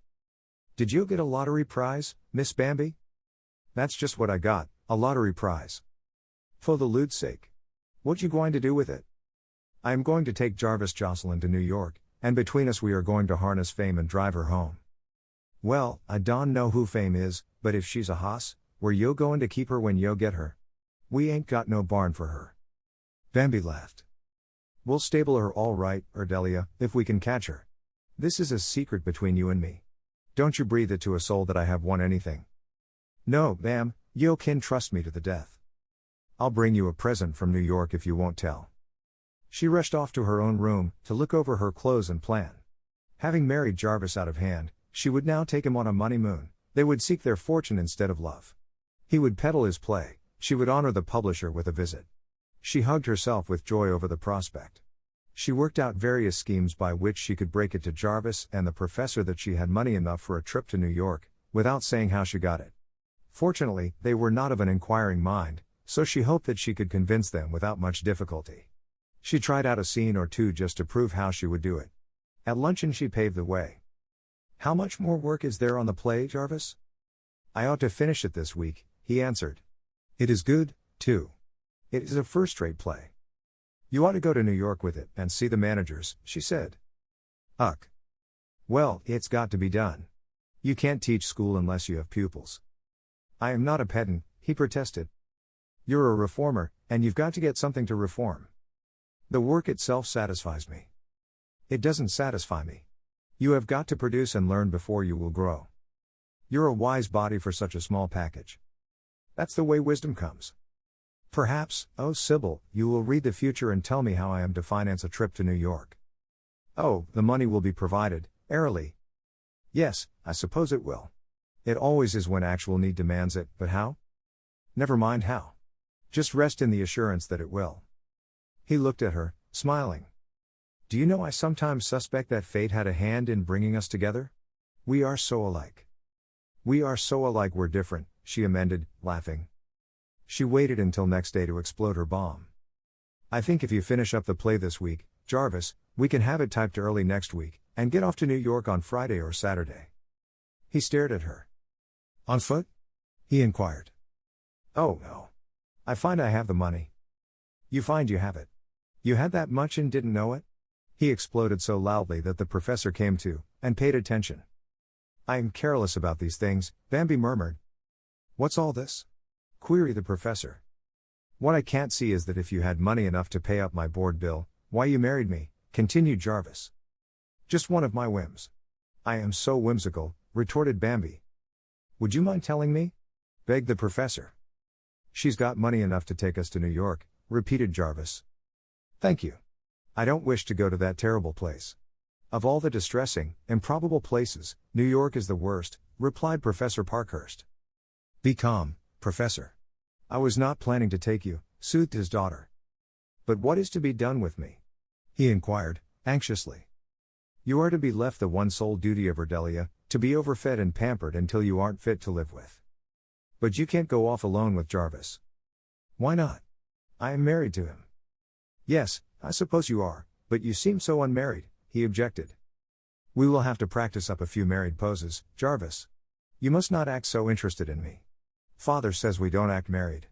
Did you get a lottery prize, Miss Bambi?" "That's just what I got, a lottery prize." "For the lude's sake. What you going to do with it?" "I am going to take Jarvis Jocelyn to New York, and between us we are going to harness Fame and drive her home." "Well, I don't know who Fame is, but if she's a hoss, where yo goin' to keep her when yo get her? We ain't got no barn for her." Bambi laughed. "We'll stable her all right, Ardelia, if we can catch her. This is a secret between you and me. Don't you breathe it to a soul that I have won anything. No, Bam, yo can trust me to the death. I'll bring you a present from New York if you won't tell." She rushed off to her own room, to look over her clothes and plan. Having married Jarvis out of hand, she would now take him on a moneymoon. They would seek their fortune instead of love. He would peddle his play, she would honor the publisher with a visit. She hugged herself with joy over the prospect. She worked out various schemes by which she could break it to Jarvis and the professor that she had money enough for a trip to New York, without saying how she got it. Fortunately, they were not of an inquiring mind, so she hoped that she could convince them without much difficulty. She tried out a scene or two just to prove how she would do it. At luncheon she paved the way. "How much more work is there on the play, Jarvis?" "I ought to finish it this week," he answered. "It is good, too. It is a first-rate play." "You ought to go to New York with it, and see the managers," she said. "Uck. Well, it's got to be done. You can't teach school unless you have pupils." "I am not a pedant," he protested. "You're a reformer, and you've got to get something to reform. The work itself satisfies me." "It doesn't satisfy me. You have got to produce and learn before you will grow. You're a wise body for such a small package. That's the way wisdom comes. Perhaps, oh Sybil, you will read the future and tell me how I am to finance a trip to New York." "Oh, the money will be provided, airily." "Yes, I suppose it will. It always is when actual need demands it, but how?" "Never mind how. Just rest in the assurance that it will." He looked at her, smiling. "Do you know I sometimes suspect that fate had a hand in bringing us together? We are so alike." "We are so alike we're different," she amended, laughing. She waited until next day to explode her bomb. "I think if you finish up the play this week, Jarvis, we can have it typed early next week, and get off to New York on Friday or Saturday." He stared at her. "On foot?" he inquired. "Oh no. I find I have the money." "You find you have it? You had that much and didn't know it?" He exploded so loudly that the professor came to, and paid attention. "I am careless about these things," Bambi murmured. "What's all this?" queried the professor. "What I can't see is that if you had money enough to pay up my board bill, why you married me," continued Jarvis. "Just one of my whims." "I am so whimsical," retorted Bambi. "Would you mind telling me?" begged the professor. "She's got money enough to take us to New York," repeated Jarvis. "Thank you. I don't wish to go to that terrible place. Of all the distressing, improbable places, New York is the worst," replied Professor Parkhurst. "Be calm, Professor. I was not planning to take you," soothed his daughter. "But what is to be done with me?" he inquired, anxiously. "You are to be left the one sole duty of Ardelia, to be overfed and pampered until you aren't fit to live with." But you can't go off alone with Jarvis. Why not? I am married to him. Yes, I suppose you are, but you seem so unmarried, he objected. We will have to practice up a few married poses, Jarvis. You must not act so interested in me. Father says we don't act married.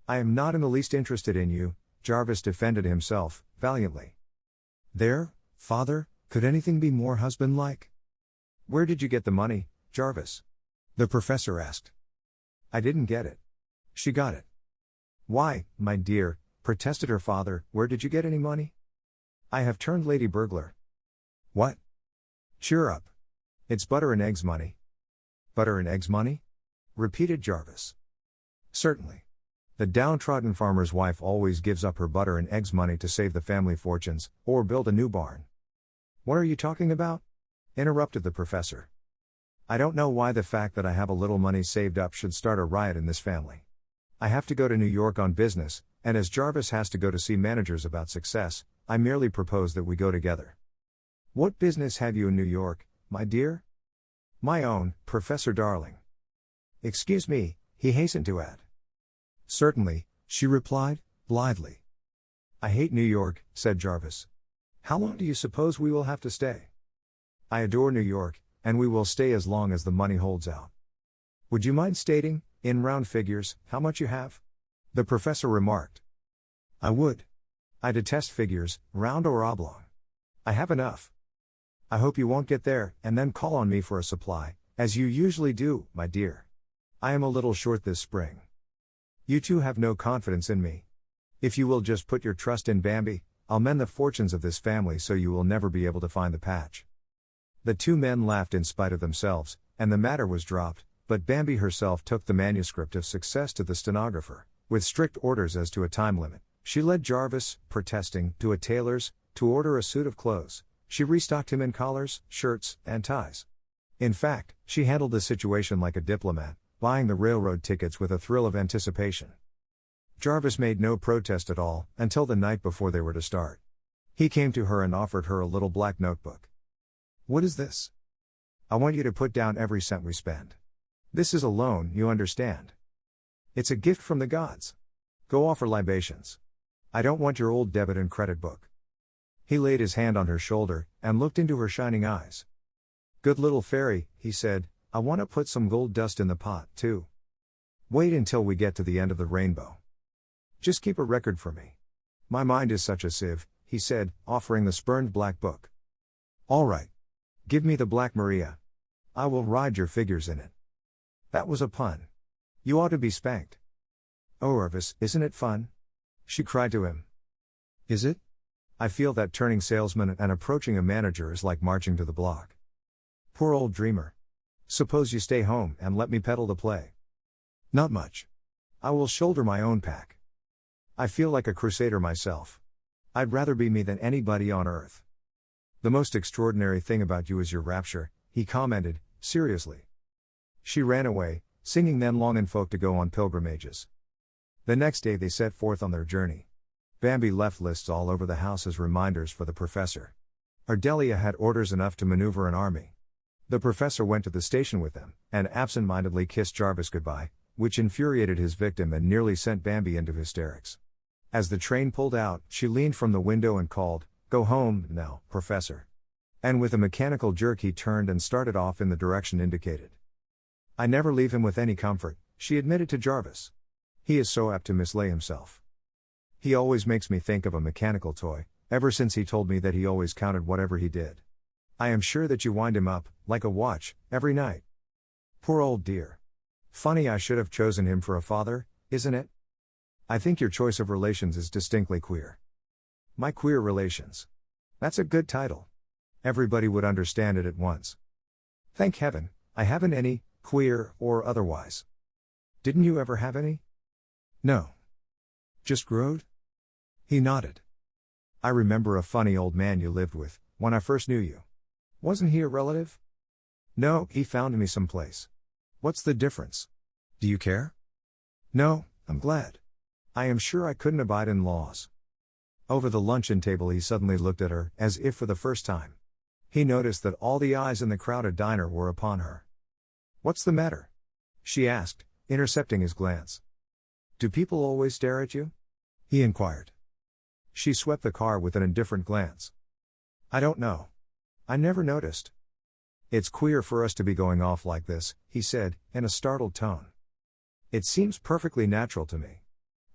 I am not in the least interested in you, Jarvis defended himself, valiantly. There, Father, could anything be more husband-like? Where did you get the money, Jarvis? The professor asked. I didn't get it. She got it. Why, my dear, protested her father, where did you get any money? I have turned lady burglar. What? Cheer up. It's butter and eggs money. Butter and eggs money? Repeated Jarvis. Certainly. The downtrodden farmer's wife always gives up her butter and eggs money to save the family fortunes, or build a new barn. What are you talking about? Interrupted the professor. I don't know why the fact that I have a little money saved up should start a riot in this family. I have to go to New York on business, and as Jarvis has to go to see managers about success, I merely propose that we go together. What business have you in New York, my dear? My own, Professor Darling. Excuse me, he hastened to add. Certainly, she replied, blithely. I hate New York, said Jarvis. How long do you suppose we will have to stay? I adore New York, and we will stay as long as the money holds out. Would you mind stating, in round figures, how much you have? The professor remarked. I would. I detest figures, round or oblong. I have enough. I hope you won't get there, and then call on me for a supply, as you usually do, my dear. I am a little short this spring. You two have no confidence in me. If you will just put your trust in Bambi, I'll mend the fortunes of this family so you will never be able to find the patch. The two men laughed in spite of themselves, and the matter was dropped, but Bambi herself took the manuscript of success to the stenographer, with strict orders as to a time limit. She led Jarvis, protesting, to a tailor's, to order a suit of clothes. She restocked him in collars, shirts, and ties. In fact, she handled the situation like a diplomat, buying the railroad tickets with a thrill of anticipation. Jarvis made no protest at all, until the night before they were to start. He came to her and offered her a little black notebook. What is this? I want you to put down every cent we spend. This is a loan, you understand. It's a gift from the gods. Go offer libations. I don't want your old debit and credit book. He laid his hand on her shoulder, and looked into her shining eyes. Good little fairy, he said, I want to put some gold dust in the pot, too. Wait until we get to the end of the rainbow. Just keep a record for me. My mind is such a sieve, he said, offering the spurned black book. All right. Give me the Black Maria. I will ride your figures in it. That was a pun. You ought to be spanked. Oh, Orvis, isn't it fun? She cried to him. Is it? I feel that turning salesman and approaching a manager is like marching to the block. Poor old dreamer. Suppose you stay home and let me peddle the play. Not much. I will shoulder my own pack. I feel like a crusader myself. I'd rather be me than anybody on earth. The most extraordinary thing about you is your rapture, he commented, seriously. She ran away, singing then long and folk to go on pilgrimages. The next day they set forth on their journey. Bambi left lists all over the house as reminders for the professor. Ardelia had orders enough to maneuver an army. The professor went to the station with them, and absent-mindedly kissed Jarvis goodbye, which infuriated his victim and nearly sent Bambi into hysterics. As the train pulled out, she leaned from the window and called, Go home, now, Professor. And with a mechanical jerk he turned and started off in the direction indicated. I never leave him with any comfort, she admitted to Jarvis. He is so apt to mislay himself. He always makes me think of a mechanical toy, ever since he told me that he always counted whatever he did. I am sure that you wind him up, like a watch, every night. Poor old dear. Funny I should have chosen him for a father, isn't it? I think your choice of relations is distinctly queer. My Queer Relations. That's a good title. Everybody would understand it at once. Thank heaven, I haven't any, queer or otherwise. Didn't you ever have any? No. Just growed? He nodded. I remember a funny old man you lived with, when I first knew you. Wasn't he a relative? No, he found me someplace. What's the difference? Do you care? No, I'm glad. I am sure I couldn't abide in laws. Over the luncheon table he suddenly looked at her, as if for the first time. He noticed that all the eyes in the crowded diner were upon her. What's the matter? She asked, intercepting his glance. Do people always stare at you? He inquired. She swept the car with an indifferent glance. I don't know. I never noticed. It's queer for us to be going off like this, he said, in a startled tone. It seems perfectly natural to me.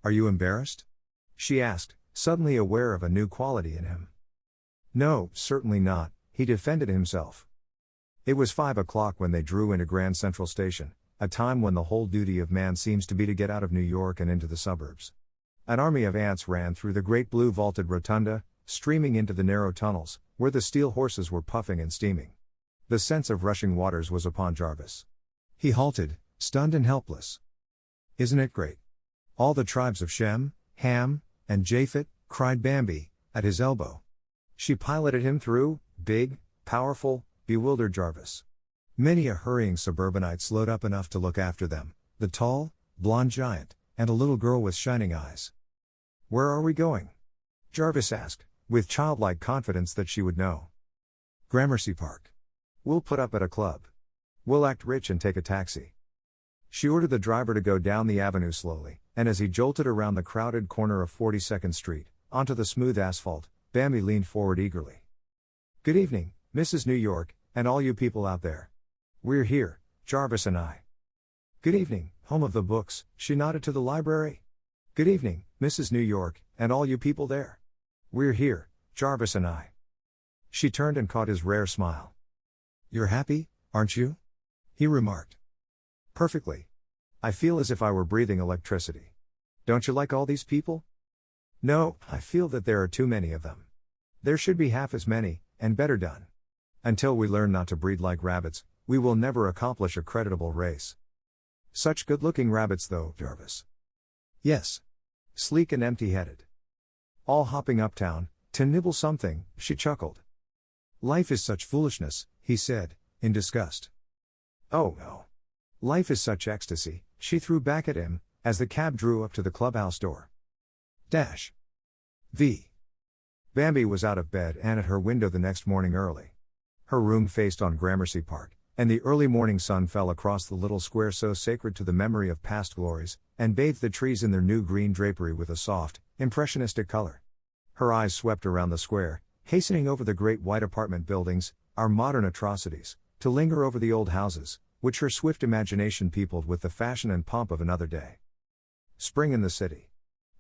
Are you embarrassed? She asked, suddenly aware of a new quality in him. No, certainly not, he defended himself. It was 5 o'clock when they drew into Grand Central Station, a time when the whole duty of man seems to be to get out of New York and into the suburbs. An army of ants ran through the great blue vaulted rotunda, streaming into the narrow tunnels, where the steel horses were puffing and steaming. The sense of rushing waters was upon Jarvis. He halted, stunned and helpless. Isn't it great? All the tribes of Shem, Ham, and Japhet, cried Bambi, at his elbow. She piloted him through, big, powerful, bewildered Jarvis. Many a hurrying suburbanite slowed up enough to look after them, the tall, blonde giant, and a little girl with shining eyes. Where are we going? Jarvis asked, with childlike confidence that she would know. Gramercy Park. We'll put up at a club. We'll act rich and take a taxi. She ordered the driver to go down the avenue slowly, and as he jolted around the crowded corner of 42nd Street, onto the smooth asphalt, Bambi leaned forward eagerly. Good evening, Mrs. New York, and all you people out there. We're here, Jarvis and I. Good evening, home of the books, she nodded to the library. Good evening, Mrs. New York, and all you people there. We're here, Jarvis and I. She turned and caught his rare smile. You're happy, aren't you? He remarked. Perfectly. I feel as if I were breathing electricity. Don't you like all these people? No, I feel that there are too many of them. There should be half as many, and better done. Until we learn not to breed like rabbits, we will never accomplish a creditable race. Such good-looking rabbits though, Jarvis. Yes. Sleek and empty-headed. All hopping uptown, to nibble something, she chuckled. Life is such foolishness, he said, in disgust. Oh no. Life is such ecstasy, she threw back at him, as the cab drew up to the clubhouse door. Dash. V. Bambi was out of bed and at her window the next morning early. Her room faced on Gramercy Park, and the early morning sun fell across the little square so sacred to the memory of past glories, and bathed the trees in their new green drapery with a soft, impressionistic color. Her eyes swept around the square, hastening over the great white apartment buildings, our modern atrocities, to linger over the old houses, which her swift imagination peopled with the fashion and pomp of another day. Spring in the city.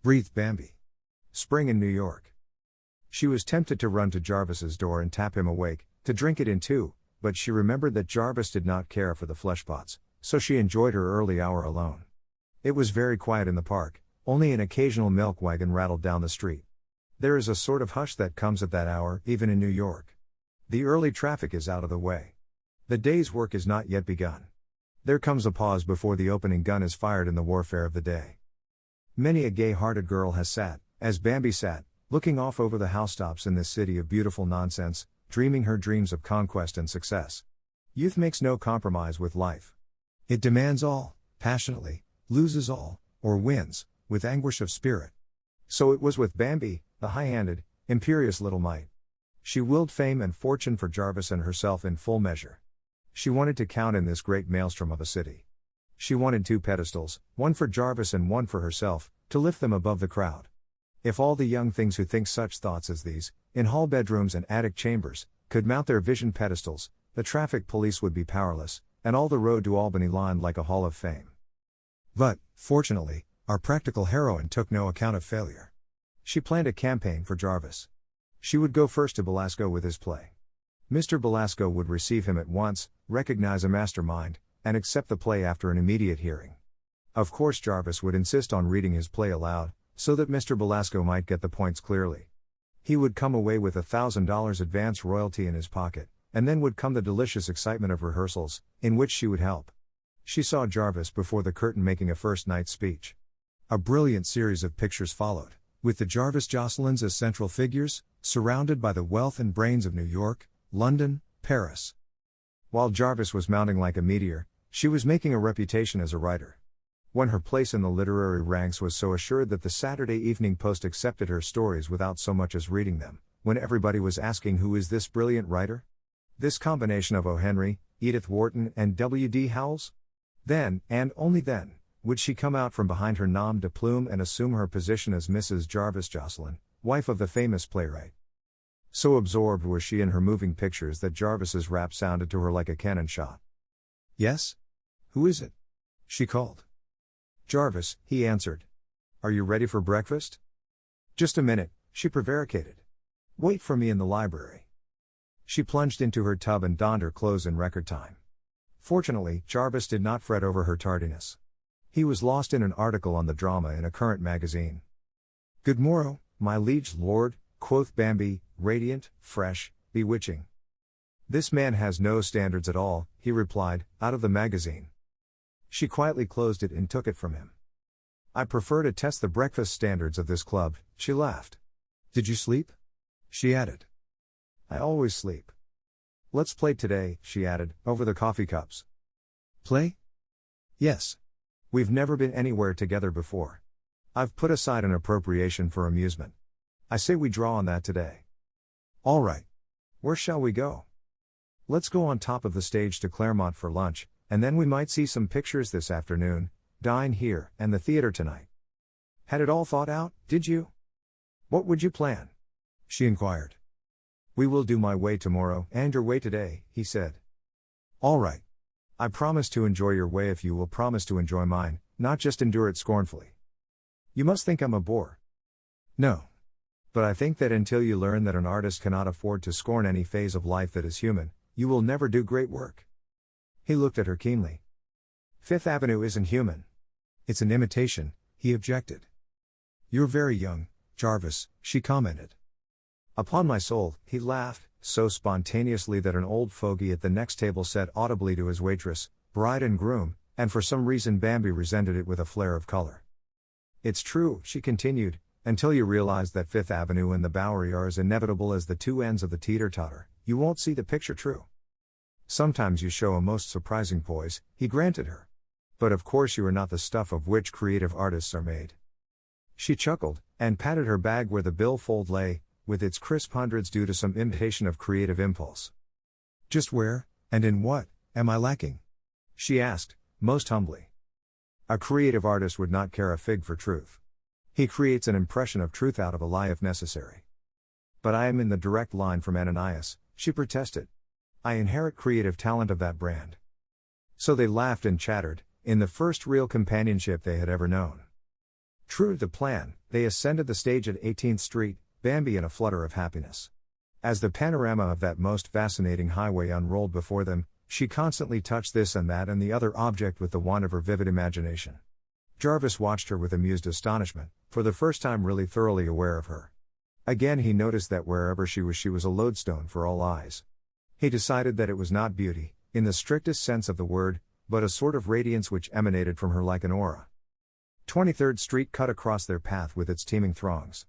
Breathed Bambi. Spring in New York. She was tempted to run to Jarvis's door and tap him awake, to drink it in too, but she remembered that Jarvis did not care for the fleshpots, so she enjoyed her early hour alone. It was very quiet in the park, only an occasional milk wagon rattled down the street. There is a sort of hush that comes at that hour, even in New York. The early traffic is out of the way. The day's work is not yet begun. There comes a pause before the opening gun is fired in the warfare of the day. Many a gay-hearted girl has sat, as Bambi sat, looking off over the housetops in this city of beautiful nonsense, dreaming her dreams of conquest and success. Youth makes no compromise with life. It demands all, passionately, loses all, or wins, with anguish of spirit. So it was with Bambi, the high-handed, imperious little mite. She willed fame and fortune for Jarvis and herself in full measure. She wanted to count in this great maelstrom of a city. She wanted 2 pedestals, one for Jarvis and one for herself, to lift them above the crowd. If all the young things who think such thoughts as these, in hall bedrooms and attic chambers, could mount their vision pedestals, the traffic police would be powerless, and all the road to Albany lined like a hall of fame. But, fortunately, our practical heroine took no account of failure. She planned a campaign for Jarvis. She would go first to Belasco with his play. Mr. Belasco would receive him at once, recognize a mastermind, and accept the play after an immediate hearing. Of course Jarvis would insist on reading his play aloud, so that Mr. Belasco might get the points clearly. He would come away with $1,000 advance royalty in his pocket, and then would come the delicious excitement of rehearsals, in which she would help. She saw Jarvis before the curtain making a first-night speech. A brilliant series of pictures followed, with the Jarvis Jocelyn's as central figures, surrounded by the wealth and brains of New York, London, Paris. While Jarvis was mounting like a meteor, she was making a reputation as a writer. When her place in the literary ranks was so assured that the Saturday Evening Post accepted her stories without so much as reading them, when everybody was asking who is this brilliant writer? This combination of O. Henry, Edith Wharton and W. D. Howells? Then, and only then, Would she come out from behind her nom de plume and assume her position as Mrs. Jarvis Jocelyn, wife of the famous playwright? So absorbed was she in her moving pictures that Jarvis's rap sounded to her like a cannon shot. "Yes? Who is it?" she called. "Jarvis," he answered. "Are you ready for breakfast?" "Just a minute," she prevaricated. "Wait for me in the library." She plunged into her tub and donned her clothes in record time. Fortunately, Jarvis did not fret over her tardiness. He was lost in an article on the drama in a current magazine. "Good morrow, my liege lord," quoth Bambi, radiant, fresh, bewitching. "This man has no standards at all," he replied, out of the magazine. She quietly closed it and took it from him. "I prefer to test the breakfast standards of this club," she laughed. "Did you sleep?" she added. "I always sleep." "Let's play today," she added, over the coffee cups. "Play?" "Yes. We've never been anywhere together before. I've put aside an appropriation for amusement. I say we draw on that today." "All right. Where shall we go?" "Let's go on top of the stage to Claremont for lunch, and then we might see some pictures this afternoon, dine here, and the theater tonight." "Had it all thought out, did you?" "What would you plan?" she inquired. "We will do my way tomorrow and your way today," he said. "All right. I promise to enjoy your way if you will promise to enjoy mine, not just endure it scornfully." "You must think I'm a bore." "No. But I think that until you learn that an artist cannot afford to scorn any phase of life that is human, you will never do great work." He looked at her keenly. "Fifth Avenue isn't human. It's an imitation," he objected. "You're very young, Jarvis," she commented. "Upon my soul," he laughed, so spontaneously that an old fogey at the next table said audibly to his waitress, "Bride and groom," and for some reason Bambi resented it with a flare of color. "It's true," she continued, "until you realize that Fifth Avenue and the Bowery are as inevitable as the two ends of the teeter-totter, you won't see the picture true." "Sometimes you show a most surprising poise," he granted her. "But of course you are not the stuff of which creative artists are made." She chuckled, and patted her bag where the billfold lay, with its crisp hundreds due to some imitation of creative impulse. "Just where, and in what, am I lacking?" she asked, most humbly. A creative artist would not care a fig for truth. He creates an impression of truth out of a lie if necessary. "But I am in the direct line from Ananias," she protested. "I inherit creative talent of that brand." So they laughed and chattered, in the first real companionship they had ever known. True to the plan, they ascended the stage at 18th Street, Bambi in a flutter of happiness. As the panorama of that most fascinating highway unrolled before them, she constantly touched this and that and the other object with the wand of her vivid imagination. Jarvis watched her with amused astonishment, for the first time really thoroughly aware of her. Again he noticed that wherever she was a lodestone for all eyes. He decided that it was not beauty, in the strictest sense of the word, but a sort of radiance which emanated from her like an aura. 23rd Street cut across their path with its teeming throngs.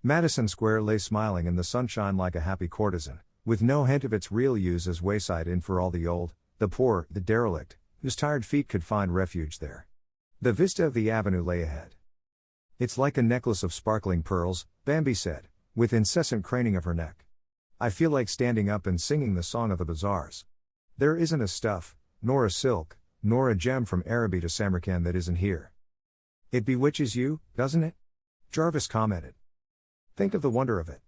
Madison Square lay smiling in the sunshine like a happy courtesan, with no hint of its real use as wayside inn for all the old, the poor, the derelict, whose tired feet could find refuge there. The vista of the avenue lay ahead. "It's like a necklace of sparkling pearls," Bambi said, with incessant craning of her neck. "I feel like standing up and singing the song of the bazaars. There isn't a stuff, nor a silk, nor a gem from Araby to Samarkand that isn't here." "It bewitches you, doesn't it?" Jarvis commented. "Think of the wonder of it.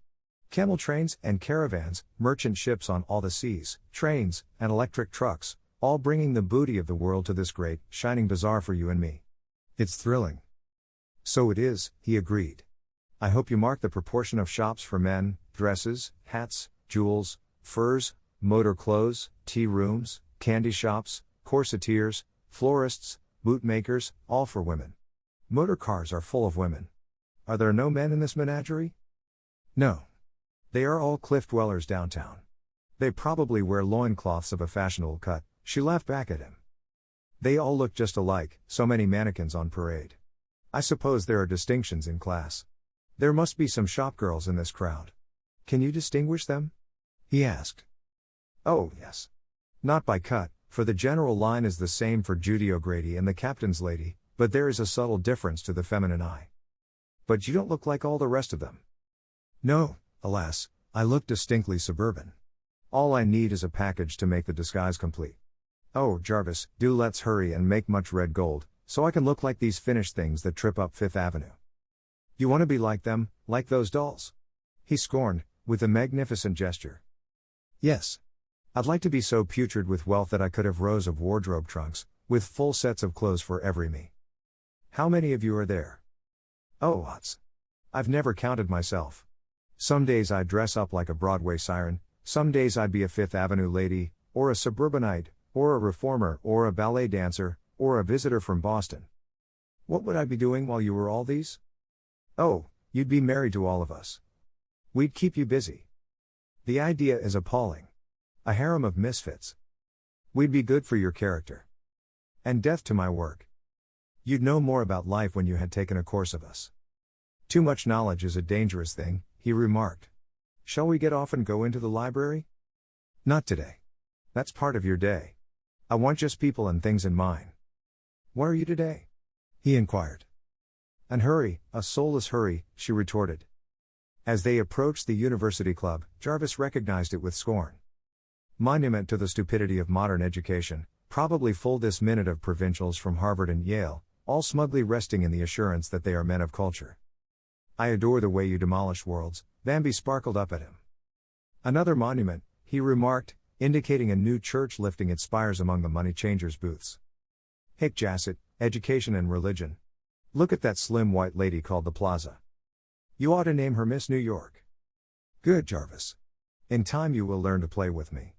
Camel trains and caravans, merchant ships on all the seas, trains, and electric trucks, all bringing the booty of the world to this great, shining bazaar for you and me. It's thrilling." "So it is," he agreed. "I hope you mark the proportion of shops for men, dresses, hats, jewels, furs, motor clothes, tea rooms, candy shops, corsetiers, florists, bootmakers, all for women. Motor cars are full of women. Are there no men in this menagerie?" "No. They are all cliff dwellers downtown. They probably wear loincloths of a fashionable cut," she laughed back at him. "They all look just alike, so many mannequins on parade. I suppose there are distinctions in class. There must be some shopgirls in this crowd. Can you distinguish them?" he asked. "Oh, yes. Not by cut, for the general line is the same for Judy O'Grady and the captain's lady, but there is a subtle difference to the feminine eye." "But you don't look like all the rest of them." "No, alas, I look distinctly suburban. All I need is a package to make the disguise complete. Oh, Jarvis, do let's hurry and make much red gold, so I can look like these finished things that trip up Fifth Avenue. You want to be like them, like those dolls? He scorned, with a magnificent gesture. Yes. I'd like to be so putrid with wealth that I could have rows of wardrobe trunks, with full sets of clothes for every me. How many of you are there? Oh, lots. I've never counted myself. Some days I'd dress up like a Broadway siren, some days I'd be a Fifth Avenue lady, or a suburbanite, or a reformer, or a ballet dancer, or a visitor from Boston. What would I be doing while you were all these? Oh, you'd be married to all of us. We'd keep you busy. The idea is appalling. A harem of misfits. We'd be good for your character. And death to my work. You'd know more about life when you had taken a course of us. Too much knowledge is a dangerous thing, he remarked. Shall we get off and go into the library? Not today. That's part of your day. I want just people and things in mine. Where are you today? He inquired. An hurry, a soulless hurry, she retorted. As they approached the university club, Jarvis recognized it with scorn. Monument to the stupidity of modern education, probably full this minute of provincials from Harvard and Yale, all smugly resting in the assurance that they are men of culture. I adore the way you demolish worlds, Bambi sparkled up at him. Another monument, he remarked, indicating a new church lifting its spires among the money changers' booths. Hick Jassett, education and religion. Look at that slim white lady called the Plaza. You ought to name her Miss New York. Good, Jarvis. In time you will learn to play with me.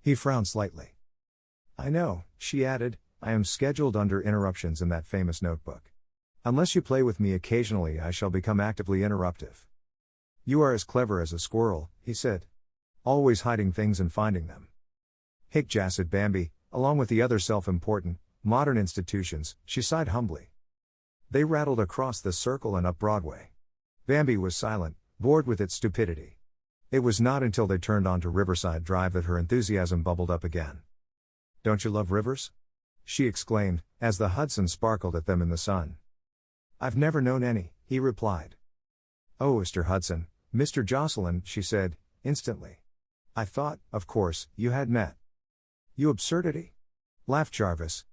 He frowned slightly. I know, she added, I am scheduled under interruptions in that famous notebook. Unless you play with me occasionally I shall become actively interruptive. You are as clever as a squirrel, he said. Always hiding things and finding them. Hick Jassett Bambi, along with the other self-important, modern institutions, she sighed humbly. They rattled across the circle and up Broadway. Bambi was silent, bored with its stupidity. It was not until they turned onto Riverside Drive that her enthusiasm bubbled up again. Don't you love rivers? She exclaimed, as the Hudson sparkled at them in the sun. I've never known any, he replied. Oh, Mr. Hudson, Mr. Jocelyn, she said, instantly. I thought, of course, you had met. You absurdity? Laughed Jarvis.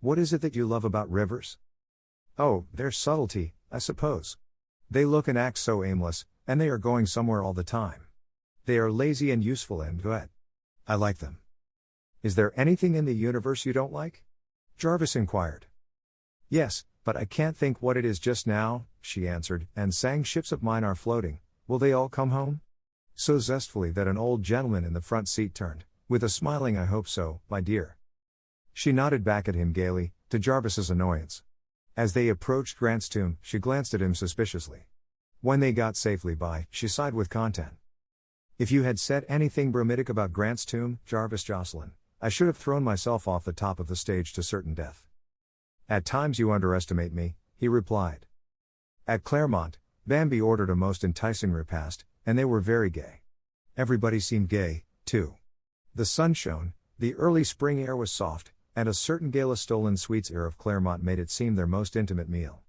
What is it that you love about rivers? Oh, their subtlety, I suppose. They look and act so aimless, and they are going somewhere all the time. They are lazy and useful and good. I like them. Is there anything in the universe you don't like? Jarvis inquired. Yes, but I can't think what it is just now, she answered, and sang Ships of Mine Are Floating, Will They All Come Home? So zestfully that an old gentleman in the front seat turned, with a smiling I hope so, my dear. She nodded back at him gaily, to Jarvis's annoyance. As they approached Grant's tomb, she glanced at him suspiciously. When they got safely by, she sighed with content. If you had said anything bromidic about Grant's tomb, Jarvis Jocelyn, I should have thrown myself off the top of the stage to certain death. At times you underestimate me, he replied. At Claremont, Bambi ordered a most enticing repast, and they were very gay. Everybody seemed gay, too. The sun shone, the early spring air was soft, and a certain gala-stolen sweets air of Claremont made it seem their most intimate meal.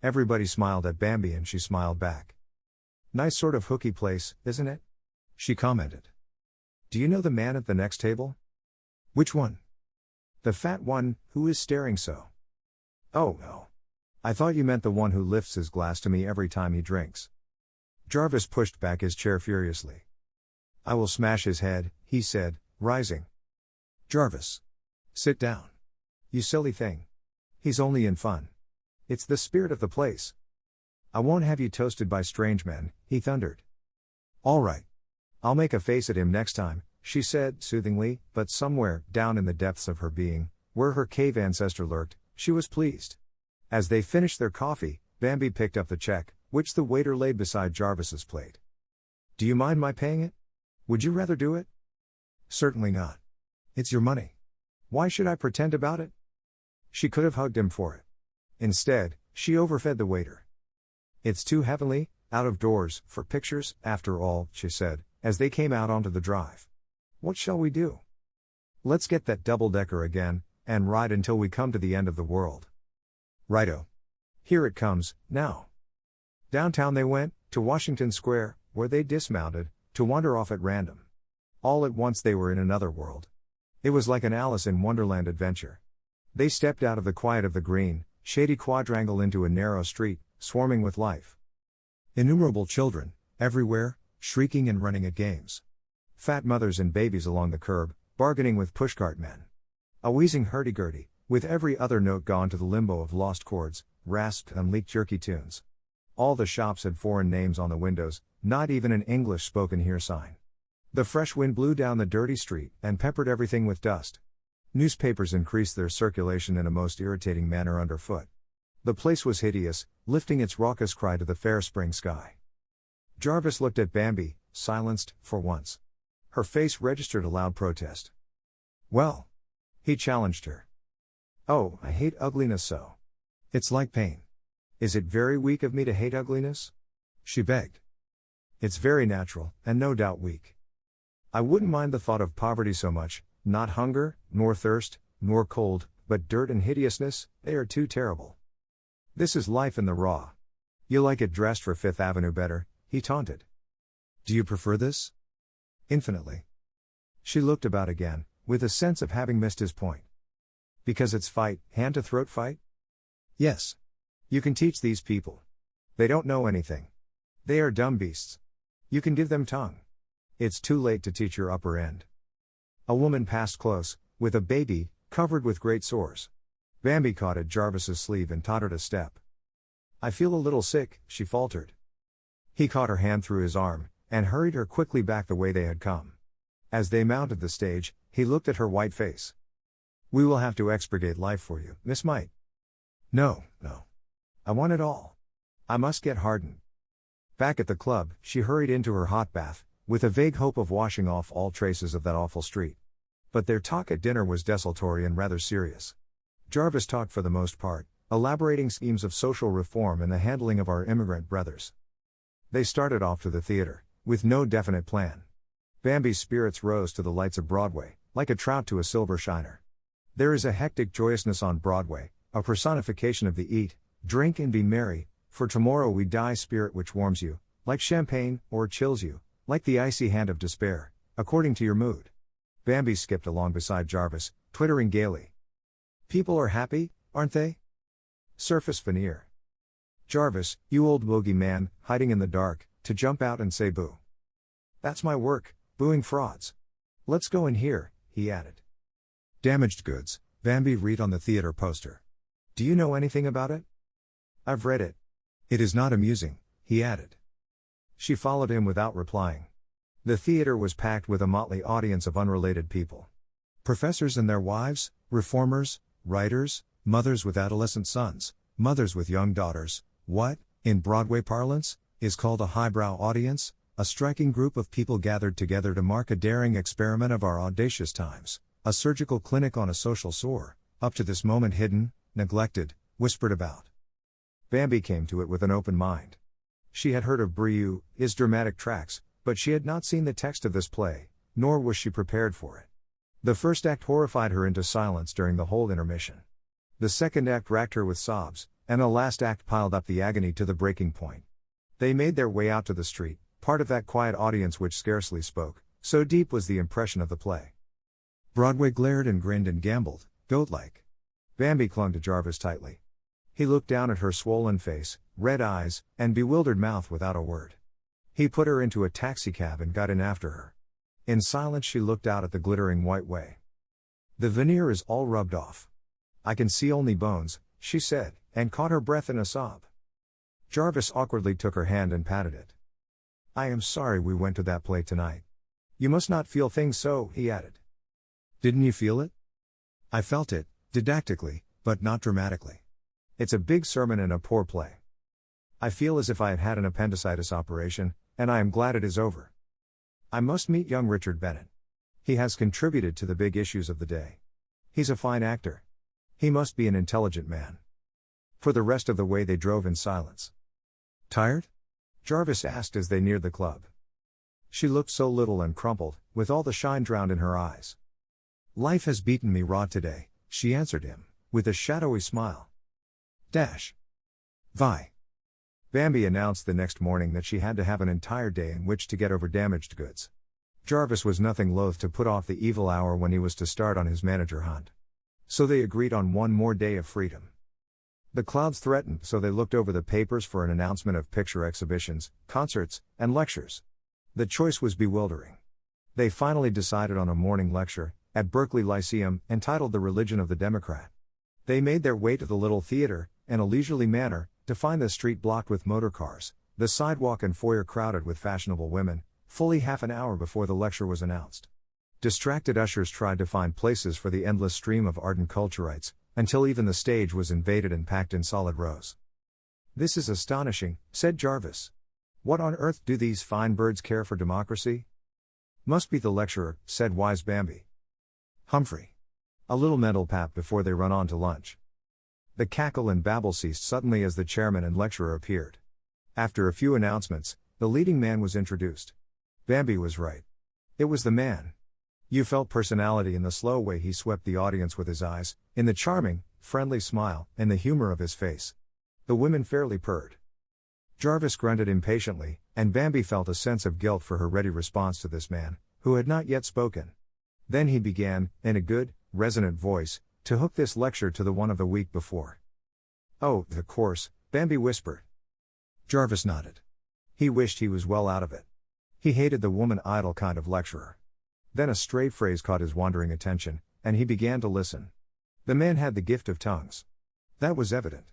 Everybody smiled at Bambi and she smiled back. Nice sort of hooky place, isn't it? She commented. Do you know the man at the next table? Which one? The fat one, who is staring so. Oh no. I thought you meant the one who lifts his glass to me every time he drinks. Jarvis pushed back his chair furiously. I will smash his head, he said, rising. Jarvis. Sit down. You silly thing. He's only in fun. It's the spirit of the place. I won't have you toasted by strange men, he thundered. All right. I'll make a face at him next time, she said, soothingly, but somewhere, down in the depths of her being, where her cave ancestor lurked, she was pleased. As they finished their coffee, Bambi picked up the check, which the waiter laid beside Jarvis's plate. Do you mind my paying it? Would you rather do it? Certainly not. It's your money. Why should I pretend about it? She could have hugged him for it. Instead, she overfed the waiter. It's too heavenly, out of doors, for pictures, after all, she said, as they came out onto the drive. What shall we do? Let's get that double-decker again, and ride until we come to the end of the world. Righto. Here it comes, now. Downtown they went, to Washington Square, where they dismounted, to wander off at random. All at once they were in another world. It was like an Alice in Wonderland adventure. They stepped out of the quiet of the green, shady quadrangle into a narrow street, swarming with life. Innumerable children, everywhere, shrieking and running at games. Fat mothers and babies along the curb, bargaining with pushcart men. A wheezing hurdy-gurdy, with every other note gone to the limbo of lost chords, rasped and leaked jerky tunes. All the shops had foreign names on the windows, not even an English spoken here sign. The fresh wind blew down the dirty street and peppered everything with dust. Newspapers increased their circulation in a most irritating manner underfoot. The place was hideous, lifting its raucous cry to the fair spring sky. Jarvis looked at Bambi, silenced, for once. Her face registered a loud protest. "Well?" he challenged her. "Oh, I hate ugliness so. It's like pain. Is it very weak of me to hate ugliness?" she begged. "It's very natural, and no doubt weak. I wouldn't mind the thought of poverty so much, not hunger, nor thirst, nor cold, but dirt and hideousness, they are too terrible. This is life in the raw. You like it dressed for Fifth Avenue better," he taunted. "Do you prefer this?" "Infinitely." She looked about again, with a sense of having missed his point. "Because it's fight, hand-to-throat fight?" "Yes. You can teach these people. They don't know anything. They are dumb beasts. You can give them tongue. It's too late to teach your upper end." A woman passed close, with a baby, covered with great sores. Bambi caught at Jarvis's sleeve and tottered a step. "I feel a little sick," she faltered. He caught her hand through his arm, and hurried her quickly back the way they had come. As they mounted the stage, he looked at her white face. "We will have to expurgate life for you, Miss Might." No. I want it all. I must get hardened." Back at the club, she hurried into her hot bath, with a vague hope of washing off all traces of that awful street. But their talk at dinner was desultory and rather serious. Jarvis talked for the most part, elaborating schemes of social reform and the handling of our immigrant brothers. They started off to the theater, with no definite plan. Bambi's spirits rose to the lights of Broadway, like a trout to a silver shiner. There is a hectic joyousness on Broadway, a personification of the eat, drink and be merry, for tomorrow we die spirit which warms you, like champagne, or chills you, like the icy hand of despair, according to your mood. Bambi skipped along beside Jarvis, twittering gaily. "People are happy, aren't they?" Surface veneer. "Jarvis, you old bogey man, hiding in the dark, to jump out and say boo. That's my work, booing frauds. Let's go in here," he added. "Damaged goods," Bambi read on the theater poster. "Do you know anything about it?" "I've read it. It is not amusing," he added. She followed him without replying. The theater was packed with a motley audience of unrelated people. Professors and their wives, reformers, writers, mothers with adolescent sons, mothers with young daughters, what, in Broadway parlance, is called a highbrow audience, a striking group of people gathered together to mark a daring experiment of our audacious times, a surgical clinic on a social sore, up to this moment hidden, neglected, whispered about. Bambi came to it with an open mind. She had heard of Brieux, his dramatic tracts, but she had not seen the text of this play, nor was she prepared for it. The first act horrified her into silence during the whole intermission. The second act racked her with sobs, and the last act piled up the agony to the breaking point. They made their way out to the street, part of that quiet audience which scarcely spoke, so deep was the impression of the play. Broadway glared and grinned and gambled, goat-like. Bambi clung to Jarvis tightly. He looked down at her swollen face, red eyes, and bewildered mouth without a word. He put her into a taxicab and got in after her. In silence she looked out at the glittering white way. "The veneer is all rubbed off. I can see only bones," she said, and caught her breath in a sob. Jarvis awkwardly took her hand and patted it. "I am sorry we went to that play tonight. You must not feel things so," he added. "Didn't you feel it?" "I felt it, didactically, but not dramatically. It's a big sermon and a poor play. I feel as if I had had an appendicitis operation, and I am glad it is over. I must meet young Richard Bennett. He has contributed to the big issues of the day. He's a fine actor. He must be an intelligent man." For the rest of the way they drove in silence. "Tired?" Jarvis asked as they neared the club. She looked so little and crumpled, with all the shine drowned in her eyes. "Life has beaten me raw today," she answered him, with a shadowy smile. Vi. Bambi announced the next morning that she had to have an entire day in which to get over damaged goods. Jarvis was nothing loath to put off the evil hour when he was to start on his manager hunt. So they agreed on one more day of freedom. The clouds threatened, so they looked over the papers for an announcement of picture exhibitions, concerts, and lectures. The choice was bewildering. They finally decided on a morning lecture, at Berkeley Lyceum, entitled The Religion of the Democrat. They made their way to the little theater, in a leisurely manner, to find the street blocked with motor cars, the sidewalk and foyer crowded with fashionable women, fully half an hour before the lecture was announced. Distracted ushers tried to find places for the endless stream of ardent culturites, until even the stage was invaded and packed in solid rows. "This is astonishing," said Jarvis. "What on earth do these fine birds care for democracy?" "Must be the lecturer," said wise Bambi. "Humphrey. A little mental pap before they run on to lunch." The cackle and babble ceased suddenly as the chairman and lecturer appeared. After a few announcements, the leading man was introduced. Bambi was right. It was the man. You felt personality in the slow way he swept the audience with his eyes, in the charming, friendly smile, and the humor of his face. The women fairly purred. Jarvis grunted impatiently, and Bambi felt a sense of guilt for her ready response to this man, who had not yet spoken. Then he began, in a good, resonant voice, to hook this lecture to the one of the week before. "Oh, the course," Bambi whispered. Jarvis nodded. He wished he was well out of it. He hated the woman-idle kind of lecturer. Then a stray phrase caught his wandering attention, and he began to listen. The man had the gift of tongues. That was evident.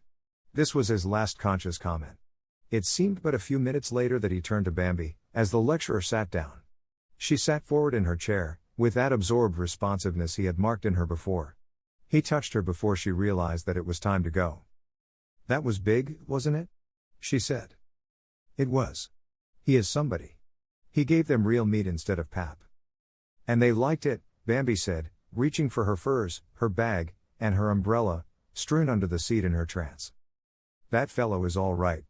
This was his last conscious comment. It seemed but a few minutes later that he turned to Bambi, as the lecturer sat down. She sat forward in her chair, with that absorbed responsiveness he had marked in her before. He touched her before she realized that it was time to go. "That was big, wasn't it?" she said. "It was. He is somebody." He gave them real meat instead of pap. "And they liked it," Bambi said, reaching for her furs, her bag, and her umbrella, strewn under the seat in her trance. "That fellow is all right.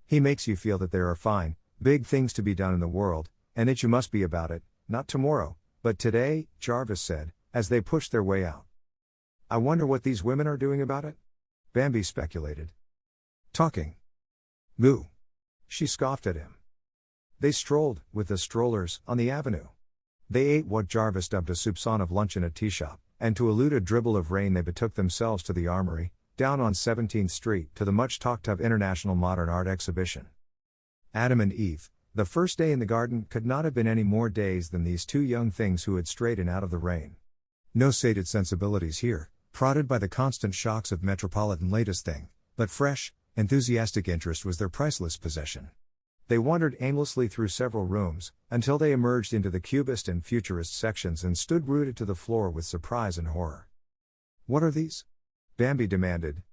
He makes you feel that there are fine, big things to be done in the world, and that you must be about it, not tomorrow, but today," Jarvis said, as they pushed their way out. "I wonder what these women are doing about it?" Bambi speculated. "Talking." "Goo." She scoffed at him. They strolled, with the strollers, on the avenue. They ate what Jarvis dubbed a soupçon of lunch in a tea shop, and to elude a dribble of rain they betook themselves to the Armory, down on 17th Street, to the much-talked-of International Modern Art Exhibition. Adam and Eve, the first day in the garden, could not have been any more dazed than these two young things who had strayed in out of the rain. No sated sensibilities here, prodded by the constant shocks of metropolitan latest thing, but fresh, enthusiastic interest was their priceless possession. They wandered aimlessly through several rooms, until they emerged into the cubist and futurist sections and stood rooted to the floor with surprise and horror. "What are these?" Bambi demanded.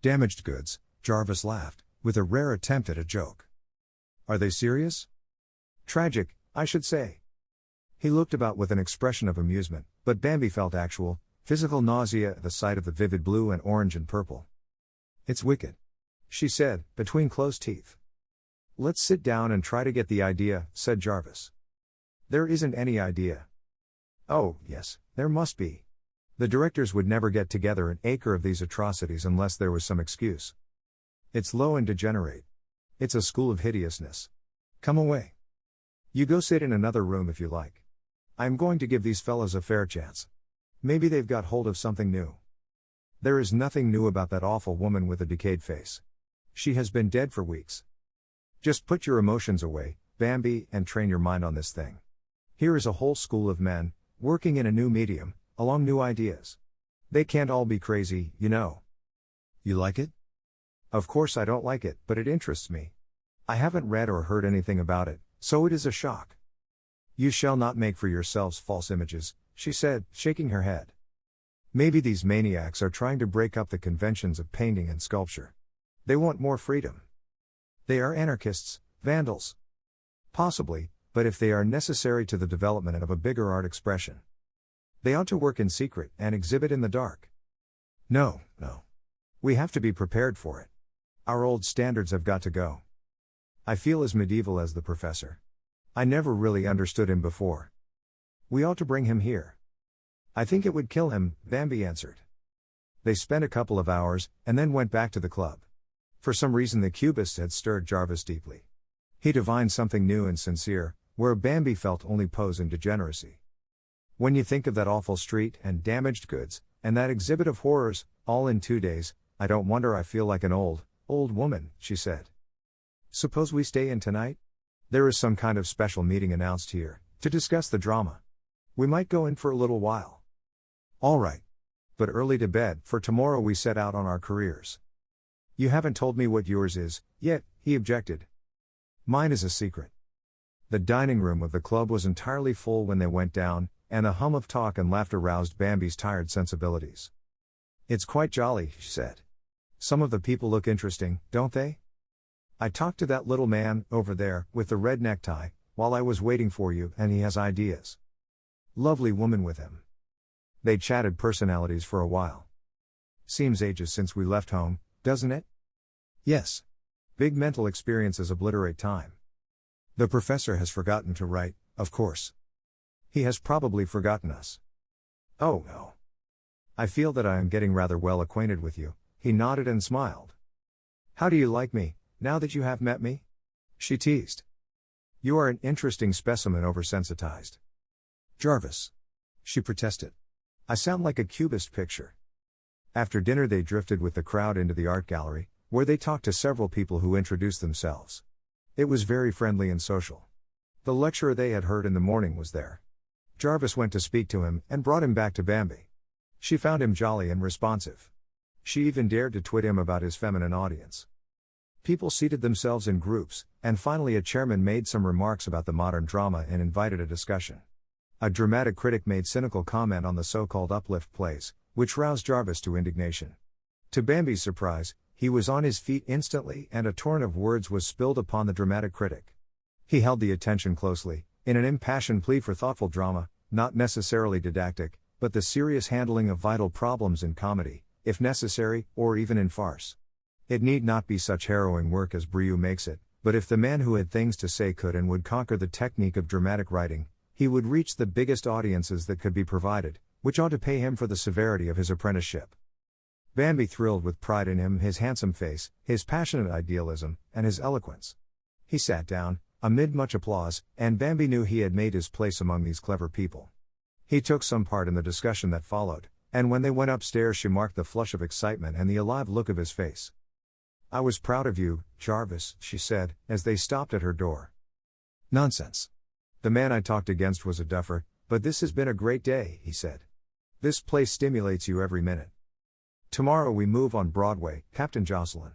"Damaged goods," Jarvis laughed, with a rare attempt at a joke. "Are they serious?" "Tragic, I should say." He looked about with an expression of amusement, but Bambi felt actual, physical nausea at the sight of the vivid blue and orange and purple. "It's wicked," she said, between closed teeth. "Let's sit down and try to get the idea," said Jarvis. "There isn't any idea." "Oh, yes, there must be. The directors would never get together an acre of these atrocities unless there was some excuse. It's low and degenerate. It's a school of hideousness. Come away. You go sit in another room if you like. I'm going to give these fellows a fair chance. Maybe they've got hold of something new. There is nothing new about that awful woman with a decayed face. She has been dead for weeks. Just put your emotions away, Bambi, and train your mind on this thing. Here is a whole school of men, working in a new medium, along new ideas. They can't all be crazy, you know." "You like it?" "Of course I don't like it, but it interests me. I haven't read or heard anything about it, so it is a shock." "You shall not make for yourselves false images," she said, shaking her head. "Maybe these maniacs are trying to break up the conventions of painting and sculpture. They want more freedom. They are anarchists, vandals. Possibly, but if they are necessary to the development of a bigger art expression, they ought to work in secret and exhibit in the dark. No. We have to be prepared for it. Our old standards have got to go. I feel as medieval as the professor. I never really understood him before. We ought to bring him here." "I think it would kill him," Bambi answered. They spent a couple of hours, and then went back to the club. For some reason the cubists had stirred Jarvis deeply. He divined something new and sincere, where Bambi felt only pose and degeneracy. "When you think of that awful street and damaged goods, and that exhibit of horrors, all in 2 days. I don't wonder I feel like an old woman, she said. Suppose we stay in tonight? There is some kind of special meeting announced here, to discuss the drama. We might go in for a little while. All right. But early to bed, for tomorrow we set out on our careers. You haven't told me what yours is, yet, he objected. Mine is a secret. The dining room of the club was entirely full when they went down, and the hum of talk and laughter roused Bambi's tired sensibilities. It's quite jolly, she said. Some of the people look interesting, don't they? I talked to that little man, over there, with the red necktie, while I was waiting for you, and he has ideas. Lovely woman with him. They chatted personalities for a while. Seems ages since we left home, doesn't it? Yes. Big mental experiences obliterate time. The professor has forgotten to write, of course. He has probably forgotten us. Oh no. I feel that I am getting rather well acquainted with you, he nodded and smiled. How do you like me, now that you have met me? She teased. You are an interesting specimen oversensitized. Jarvis. She protested. I sound like a cubist picture. After dinner they drifted with the crowd into the art gallery, where they talked to several people who introduced themselves. It was very friendly and social. The lecturer they had heard in the morning was there. Jarvis went to speak to him and brought him back to Bambi. She found him jolly and responsive. She even dared to twit him about his feminine audience. People seated themselves in groups, and finally a chairman made some remarks about the modern drama and invited a discussion. A dramatic critic made cynical comment on the so-called uplift plays, which roused Jarvis to indignation. To Bambi's surprise, he was on his feet instantly and a torrent of words was spilled upon the dramatic critic. He held the attention closely, in an impassioned plea for thoughtful drama, not necessarily didactic, but the serious handling of vital problems in comedy, if necessary, or even in farce. It need not be such harrowing work as Brieux makes it, but if the man who had things to say could and would conquer the technique of dramatic writing, he would reach the biggest audiences that could be provided, which ought to pay him for the severity of his apprenticeship. Bambi thrilled with pride in him, his handsome face, his passionate idealism, and his eloquence. He sat down, amid much applause, and Bambi knew he had made his place among these clever people. He took some part in the discussion that followed, and when they went upstairs she marked the flush of excitement and the alive look of his face. I was proud of you, Jarvis, she said, as they stopped at her door. Nonsense. The man I talked against was a duffer, but this has been a great day, he said. This place stimulates you every minute. Tomorrow we move on Broadway, Captain Jocelyn.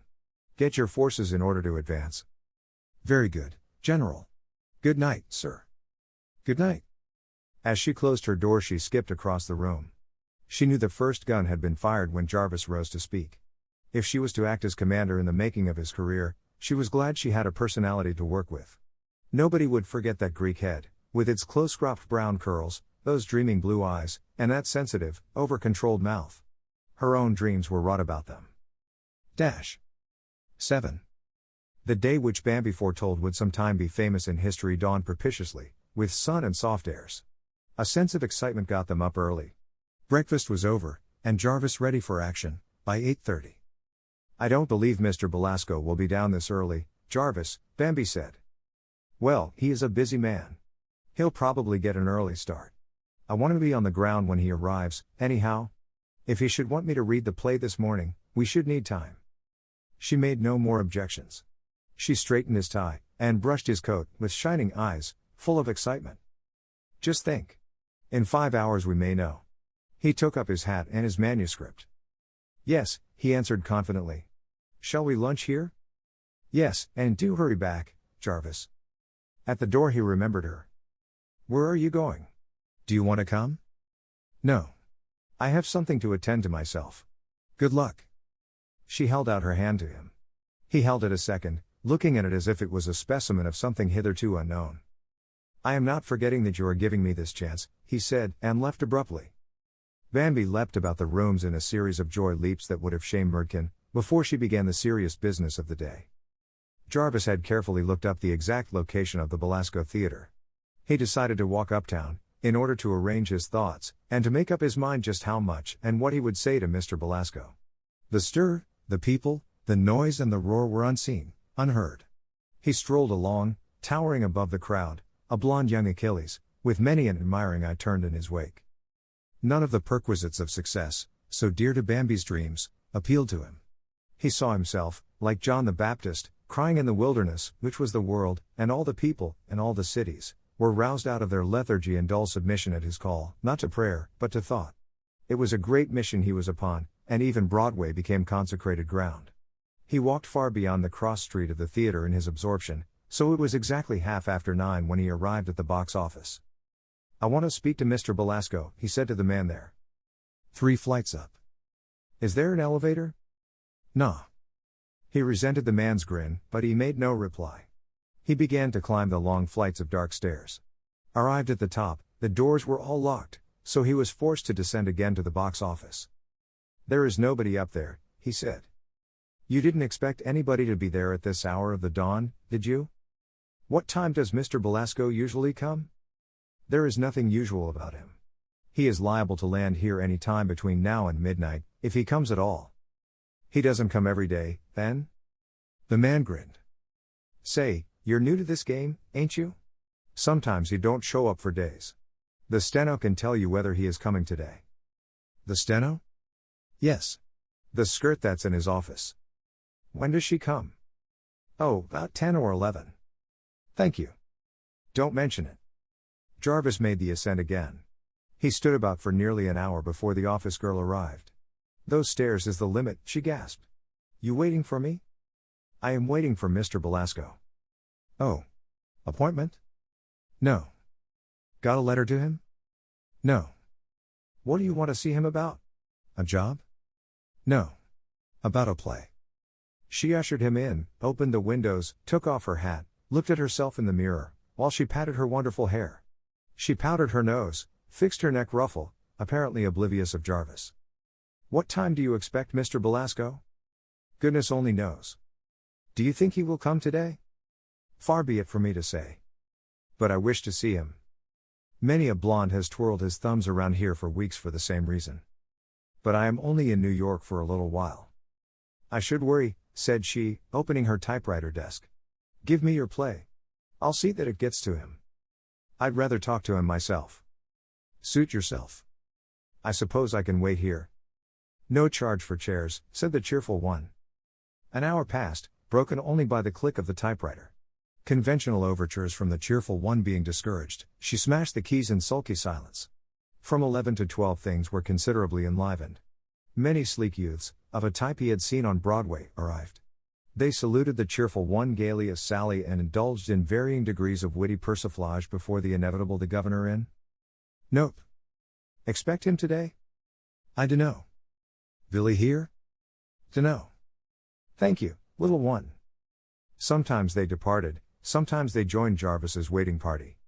Get your forces in order to advance. Very good, General. Good night, sir. Good night. As she closed her door she skipped across the room. She knew the first gun had been fired when Jarvis rose to speak. If she was to act as commander in the making of his career, she was glad she had a personality to work with. Nobody would forget that Greek head, with its close-cropped brown curls, those dreaming blue eyes, and that sensitive, over-controlled mouth. Her own dreams were wrought about them. 7. The day which Bambi foretold would sometime be famous in history dawned propitiously, with sun and soft airs. A sense of excitement got them up early. Breakfast was over, and Jarvis ready for action, by 8:30. I don't believe Mr. Belasco will be down this early, Jarvis, Bambi said. Well, he is a busy man. He'll probably get an early start. I want to be on the ground when he arrives, anyhow. If he should want me to read the play this morning, we should need time. She made no more objections. She straightened his tie, and brushed his coat, with shining eyes, full of excitement. Just think. In 5 hours we may know. He took up his hat and his manuscript. Yes, he answered confidently. Shall we lunch here? Yes, and do hurry back, Jarvis. At the door he remembered her. Where are you going? Do you want to come? No. I have something to attend to myself. Good luck. She held out her hand to him. He held it a second, looking at it as if it was a specimen of something hitherto unknown. I am not forgetting that you are giving me this chance, he said, and left abruptly. Bambi leapt about the rooms in a series of joy leaps that would have shamed Murdkin, before she began the serious business of the day. Jarvis had carefully looked up the exact location of the Belasco Theater. He decided to walk uptown, in order to arrange his thoughts, and to make up his mind just how much and what he would say to Mr. Belasco. The stir, the people, the noise and the roar were unseen, unheard. He strolled along, towering above the crowd, a blond young Achilles, with many an admiring eye turned in his wake. None of the perquisites of success, so dear to Bambi's dreams, appealed to him. He saw himself, like John the Baptist, crying in the wilderness, which was the world, and all the people, and all the cities, were roused out of their lethargy and dull submission at his call, not to prayer, but to thought. It was a great mission he was upon, and even Broadway became consecrated ground. He walked far beyond the cross street of the theater in his absorption, so it was exactly 9:30 when he arrived at the box office. "I want to speak to Mr. Belasco," he said to the man there. "3 flights up." "Is there an elevator?" "Nah." He resented the man's grin, but he made no reply. He began to climb the long flights of dark stairs. Arrived at the top, the doors were all locked, so he was forced to descend again to the box office. "There is nobody up there," he said. "You didn't expect anybody to be there at this hour of the dawn, did you? What time does Mr. Belasco usually come?" "There is nothing usual about him. He is liable to land here any time between now and midnight, if he comes at all." "He doesn't come every day, then?" The man grinned. "Say, you're new to this game, ain't you? Sometimes he don't show up for days. The steno can tell you whether he is coming today." "The steno?" "Yes. The skirt that's in his office." "When does she come?" "Oh, about 10 or 11. "Thank you. Don't mention it." Jarvis made the ascent again. He stood about for nearly an hour before the office girl arrived. "Those stairs is the limit," she gasped. "You waiting for me?" "I am waiting for Mr. Belasco." "Oh. Appointment?" "No." "Got a letter to him?" "No." "What do you want to see him about?" "A job?" "No. About a play." She ushered him in, opened the windows, took off her hat, looked at herself in the mirror, while she patted her wonderful hair. She powdered her nose, fixed her neck ruffle, apparently oblivious of Jarvis. "What time do you expect Mr. Belasco?" "Goodness only knows." "Do you think he will come today?" "Far be it for me to say. But I wish to see him. Many a blonde has twirled his thumbs around here for weeks for the same reason. But I am only in New York for a little while." "I should worry," said she, opening her typewriter desk. "Give me your play. I'll see that it gets to him. I'd rather talk to him myself." "Suit yourself. I suppose I can wait here." "No charge for chairs," said the cheerful one. An hour passed, broken only by the click of the typewriter. Conventional overtures from the cheerful one being discouraged, she smashed the keys in sulky silence. From 11 to 12 things were considerably enlivened. Many sleek youths, of a type he had seen on Broadway, arrived. They saluted the cheerful one gaily as Sally and indulged in varying degrees of witty persiflage before the inevitable "The governor in?" "Nope." "Expect him today?" "I dunno." "Billy here?" "Dunno." "Thank you, little one." Sometimes they departed, sometimes they joined Jarvis's waiting party.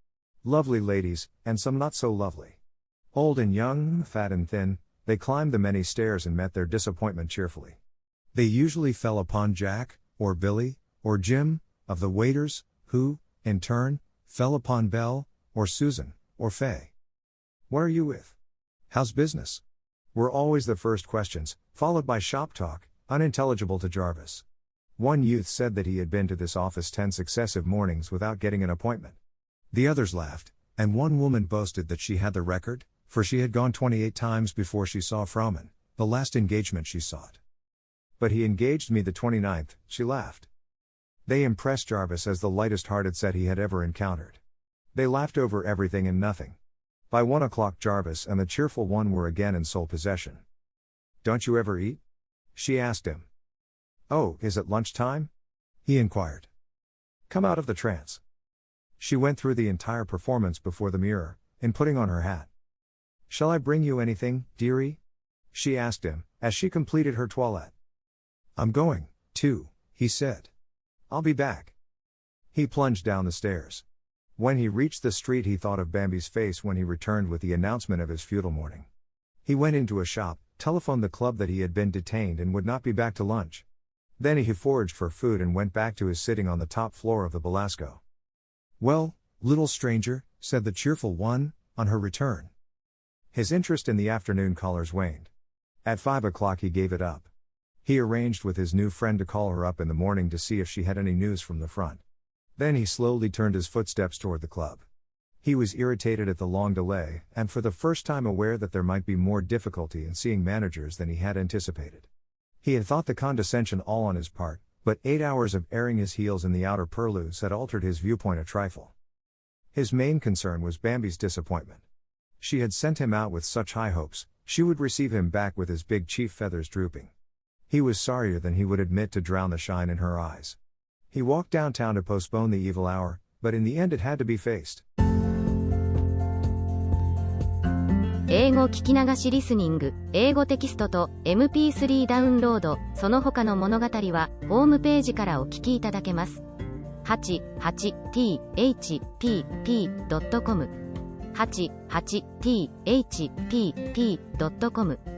Lovely ladies, and some not so lovely. Old and young, fat and thin, they climbed the many stairs and met their disappointment cheerfully. They usually fell upon Jack, or Billy, or Jim, of the waiters, who, in turn, fell upon Belle, or Susan, or Fay. "What are you with? How's business?" were always the first questions, followed by shop talk, unintelligible to Jarvis. One youth said that he had been to this office 10 successive mornings without getting an appointment. The others laughed, and one woman boasted that she had the record, for she had gone 28 times before she saw Frauman, the last engagement she sought. "But he engaged me the 29th, she laughed. They impressed Jarvis as the lightest-hearted set he had ever encountered. They laughed over everything and nothing. By 1 o'clock Jarvis and the cheerful one were again in sole possession. "Don't you ever eat?" she asked him. "Oh, is it lunch time?" he inquired. "Come out of the trance." She went through the entire performance before the mirror, in putting on her hat. "Shall I bring you anything, dearie?" she asked him, as she completed her toilette. "I'm going, too," he said. "I'll be back." He plunged down the stairs. When he reached the street he thought of Bambi's face when he returned with the announcement of his futile morning. He went into a shop, telephoned the club that he had been detained and would not be back to lunch. Then he foraged for food and went back to his sitting on the top floor of the Belasco. "Well, little stranger," said the cheerful one, on her return. His interest in the afternoon callers waned. At 5 o'clock he gave it up. He arranged with his new friend to call her up in the morning to see if she had any news from the front. Then he slowly turned his footsteps toward the club. He was irritated at the long delay, and for the first time aware that there might be more difficulty in seeing managers than he had anticipated. He had thought the condescension all on his part, but 8 hours of airing his heels in the outer purlieus had altered his viewpoint a trifle. His main concern was Bambi's disappointment. She had sent him out with such high hopes, she would receive him back with his big chief feathers drooping. He was sorrier than he would admit to drown the shine in her eyes. He walked downtown to postpone the evil hour, but in the end it had to be faced. 英語聞き流しリスニング、英語テキストと MP3 ダウンロード、その他の物語はホームページからお聞きいただけます。88thpp.com 88thpp.com